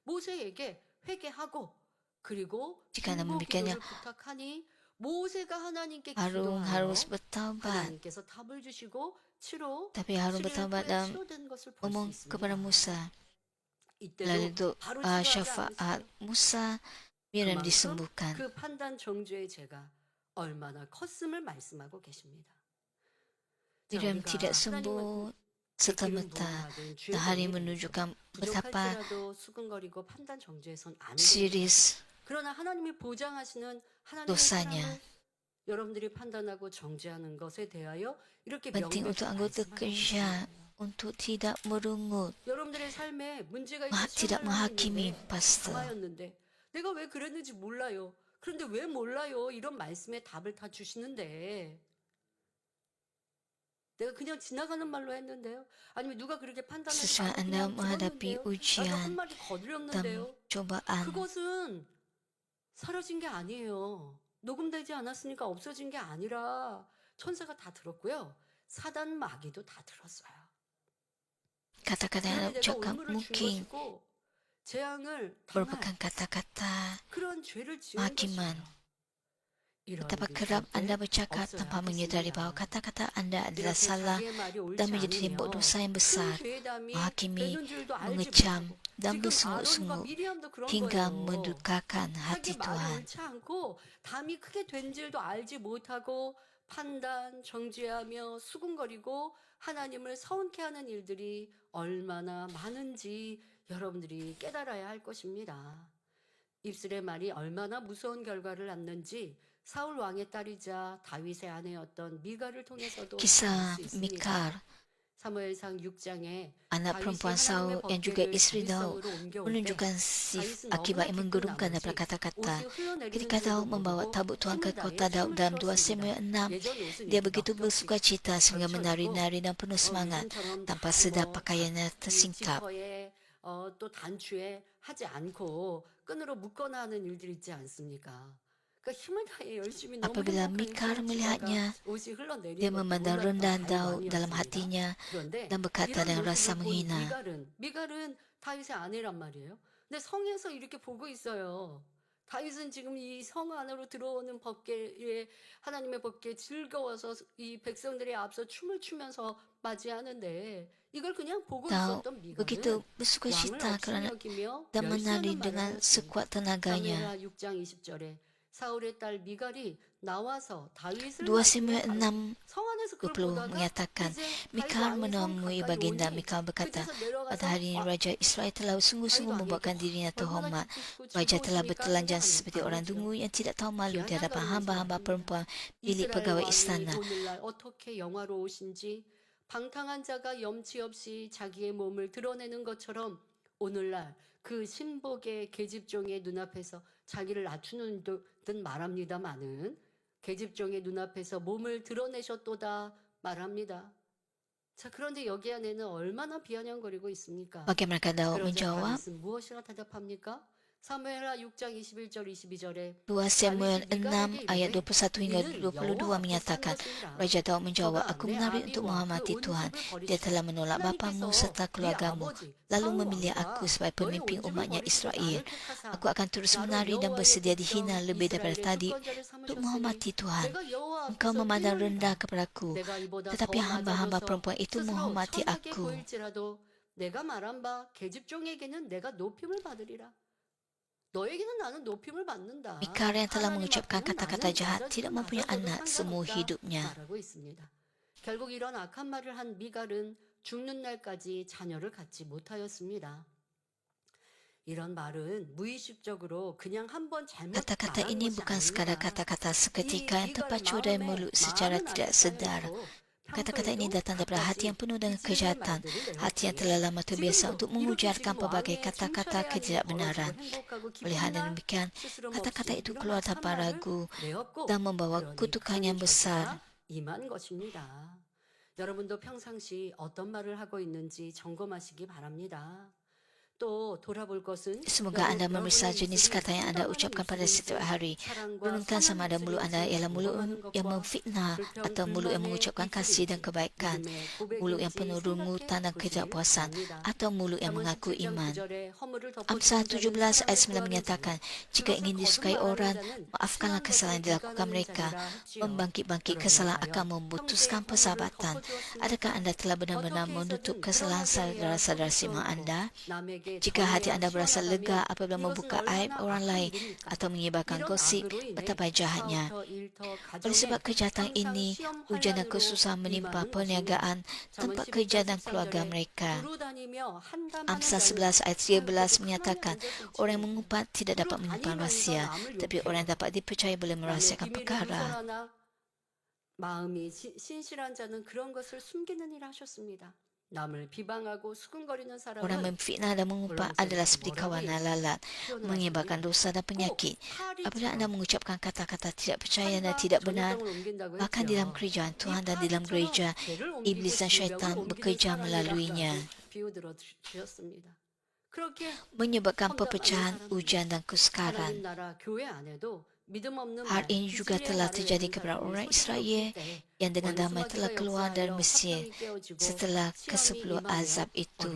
모세에게 회개하고 그리고 Jika anda 중보 memikirkannya, 기도를 부탁하니 모세가 하나님께 Harun 기도하여 harus bertaubat. 하나님께서 답을 주시고 치료 Tapi Harun 7일 bertaubat 후에 dan 치료된 것을 볼 수 memohon kepada 있습니다. Musa. 이때도 Melalui 바로 doa 치료하지 syafaat 않으세요. Musa, Miriam 그만큼 disembuhkan. 그 판단 정죄의 죄가 얼마나 컸음을 말씀하고 계십니다. 자, Miriam 우리가 tidak 하나님을 sembuh 기름 serta-merta. 부음받은 Dan hari 죄들이 menunjukkan betapa 부족할지라도 수근거리고 판단 정죄에선 안 됩니다. serius 그러나 하나님이 보장하시는 하나님의 dosanya. 사랑을 여러분들이 판단하고 정죄하는 것에 대하여 이렇게 Penting 명백히 untuk anggota 말씀하고 kerja 계십니다. untuk tidak merungut, 여러분들의 삶에 문제가 tidak menghakimi 있는 pastor. 당하였는데 내가 왜 그랬는지 몰라요. 그런데 왜 몰라요? 이런 말씀에 답을 다 주시는데 내가 그냥 지나가는 말로 했는데요. 아니면 누가 그렇게 판단해서 Sesuai 나도 anda 그냥 menghadapi 들었는데요. 나도 ujian 한마디 dan 거드렸는데요. cobaan, 그것은 사라진 게 아니에요. 녹음되지 않았으니까 없어진 게 아니라 천사가 다 들었고요. 사단 마귀도 다 들었어요. kata-kata yang anda 그런데 내가 ucapkan 올무를 준 mungkin 것이고 재앙을 merupakan 당할 kata-kata 그런 죄를 지은 hakiman. 것이에요. 이런 Betapa 일이 kerap 절대 anda bercakap 없어야 tanpa menyedari 하겠습니다. bahawa kata-kata anda adalah 이렇게 salah 자기의 말이 옳지 dan menjadi tembok 않으며 dosa yang 큰 besar, 죄담이 menghakimi, 되는 줄도 알지 mengecam, 못하고 dan 지금 아론과 bersungut-sungut 미리암도 그런 hingga 거예요. mendukakan 자기 hati 말이 Tuhan. 옳지 않고 담이 크게 된 줄도 알지 못하고 판단, 정죄하며 수군거리고 하나님을 서운케 하는 일들이 얼마나 많은지 여러분들이 깨달아야 할 것입니다. 입술의 말이 얼마나 무서운 결과를 낳는지 사울 왕의 딸이자 다윗의 아내였던 미갈을 통해서도 Kisah 알 수 있습니다. Mikal, 사무엘상 6장에 anak perempuan Saul yang juga isteri Daud, menunjukkan akibat yang menggerumkan daripada kata-kata. Ketika Daud membawa tabut Tuhan ke kota Daud dalam 2 Samuel 6, dia begitu bersuka cita sehingga menari-nari dan penuh semangat tanpa sedar pakaiannya tersingkap. 또 단추에 하지 않고 끈으로 묶거나 하는 일들이 있지 않습니까? 그러니까 힘을 다해 열심히 너무 Apabila 행복한 Mikal 삶을 melihatnya, 살다가 옷이 흘러내리는 dia 것도 memandang 몰랐던 rendah 다윗 Daud dalam 왕이었습니다. hatinya 그런데 dan berkata 이런 dengan rasa 모습을 본 menghina. 미갈은 다윗의 아내란 말이에요. 근데 성에서 이렇게 보고 있어요. 다윗은 지금 이 성 안으로 들어오는 법궤에 하나님의 법궤에 즐거워서 이 백성들의 앞서 춤을 추면서 맞이하는데 이걸 그냥 보고 Daud 있었던 미갈은 begitu bersuka 왕을 cita kerana 업신여기며 dan menari 멸시하는 말을 dengan 하였습니다. sekuat tenaganya. 사무엘하 6장 20절에 사울의 딸 미갈이 나와서 다윗을 2 Samuel 6 성 안에서 그걸 20 보다가 menyatakan, 이제 다윗 Mikal 왕이 성 menemui 가까이 baginda. 오니 Mikal berkata, 그때서 내려가서 pada hari ini Raja Israel telah sungguh-sungguh 다윗 membuatkan 왕에게 dirinya 얼마나 terhormat. 기쁘시고 Raja telah 즐거우십니까? bertelanjang 그냥 seperti orang 아니죠. dungu yang tidak tahu malu di hadapan 비아냥거리는 hamba-hamba 사람입니다. perempuan milik 이스라엘 pegawai 왕이 istana. 오늘날 어떻게 영화로우신지 방탕한 자가 염치 없이 자기의 몸을 드러내는 것처럼 오늘날 그 신복의 계집종의 눈앞에서 자기를 낮추는 듯 말합니다마는 계집종의 눈앞에서 몸을 드러내셨도다 말합니다. 자, 그런데 여기 안에는 얼마나 비아냥거리고 있습니까? Bagaimana Daud 그러자 menjawab? 다윗은 무엇이라 대답합니까? 사무엘하 6장 21절 22절에 2 Samuel 6 ayat 21 hingga 22 menyatakan, Raja Daud menjawab, aku menari untuk menghormati Tuhan. Dia telah menolak bapamu serta keluargamu, lalu memilih aku sebagai pemimpin umatnya Israel. Aku akan terus menari dan bersedia dihina lebih daripada tadi untuk menghormati Tuhan. Engkau memandang rendah kepadaku, tetapi hamba-hamba perempuan itu menghormati aku. 내가 말한 바 계집종에게는 내가 높임을 받으리라. 너에게는 나는 높임을 받는다. Mikal yang telah mengucapkan 하나님 kata-kata 앞에는 jahat 낮아지든 tidak mempunyai 낮아져도 anak semua 상관없다 hidupnya. 말하고 있습니다. 결국 이런 악한 말을 한 미갈은 죽는 날까지 자녀를 갖지 못하였습니다. 이런 말은 무의식적으로 그냥 한번 잘못 Kata-kata 말한 ini 것이 bukan sekadar 아닙니다. kata-kata seketika yang terpacu dari mulut secara tidak sedar. Kata-kata ini datang daripada hati yang penuh dengan kejahatan, hati yang telah lama terbiasa untuk mengujarkan pelbagai kata-kata ketidakbenaran. Oleh demikian, kata-kata itu keluar tanpa ragu dan membawa kutukan yang besar. 임한 것입니다. 여러분도 평상시 어떤 말을 하고 있는지 점검하시기 바랍니다. 또 돌아볼 것은 Semoga anda memeriksa jenis kata yang anda ucapkan pada setiap hari. Renungkan sama ada mulut anda ialah mulut yang memfitnah atau mulut yang mengucapkan kasih dan kebaikan, mulut yang penuh rungutan dan ketidakpuasan, atau mulut yang mengaku iman. Amsal 17 ayat 9 menyatakan, jika ingin disukai orang, maafkanlah kesalahan yang dilakukan mereka. Membangkit-bangkit kesalahan akan memutuskan persahabatan. Adakah anda telah benar-benar menutup kesalahan saudara-saudara simak anda? Jika hati anda berasa lega apabila membuka aib orang lain atau menyebarkan gosip, betapa jahatnya. Oleh sebab kejahatan ini, hujan dan kesusahan menimpa perniagaan, tempat kerja dan keluarga mereka. Amsal 11 ayat 13 menyatakan, orang yang mengumpat tidak dapat menyimpan rahsia, tapi orang yang dapat dipercaya boleh merahsiakan perkara. 마음이 신실한 자는 그런 것을 숨기는 일 하셨습니다. 남을 비방하고 수근거리는 사람은 Orang memfitnah dan mengumpat adalah seperti kawanan lalat, menyebarkan dosa dan penyakit. Apabila anda mengucapkan kata-kata tidak percaya dan tidak benar, bahkan di dalam kerajaan Tuhan dan di dalam gereja, iblis dan syaitan bekerja melaluinya, menyebabkan perpecahan, ujian dan kesukaran. Hal ini juga telah terjadi kepada orang Israel yang dengan damai telah keluar dari Mesir setelah ke-10 azab itu.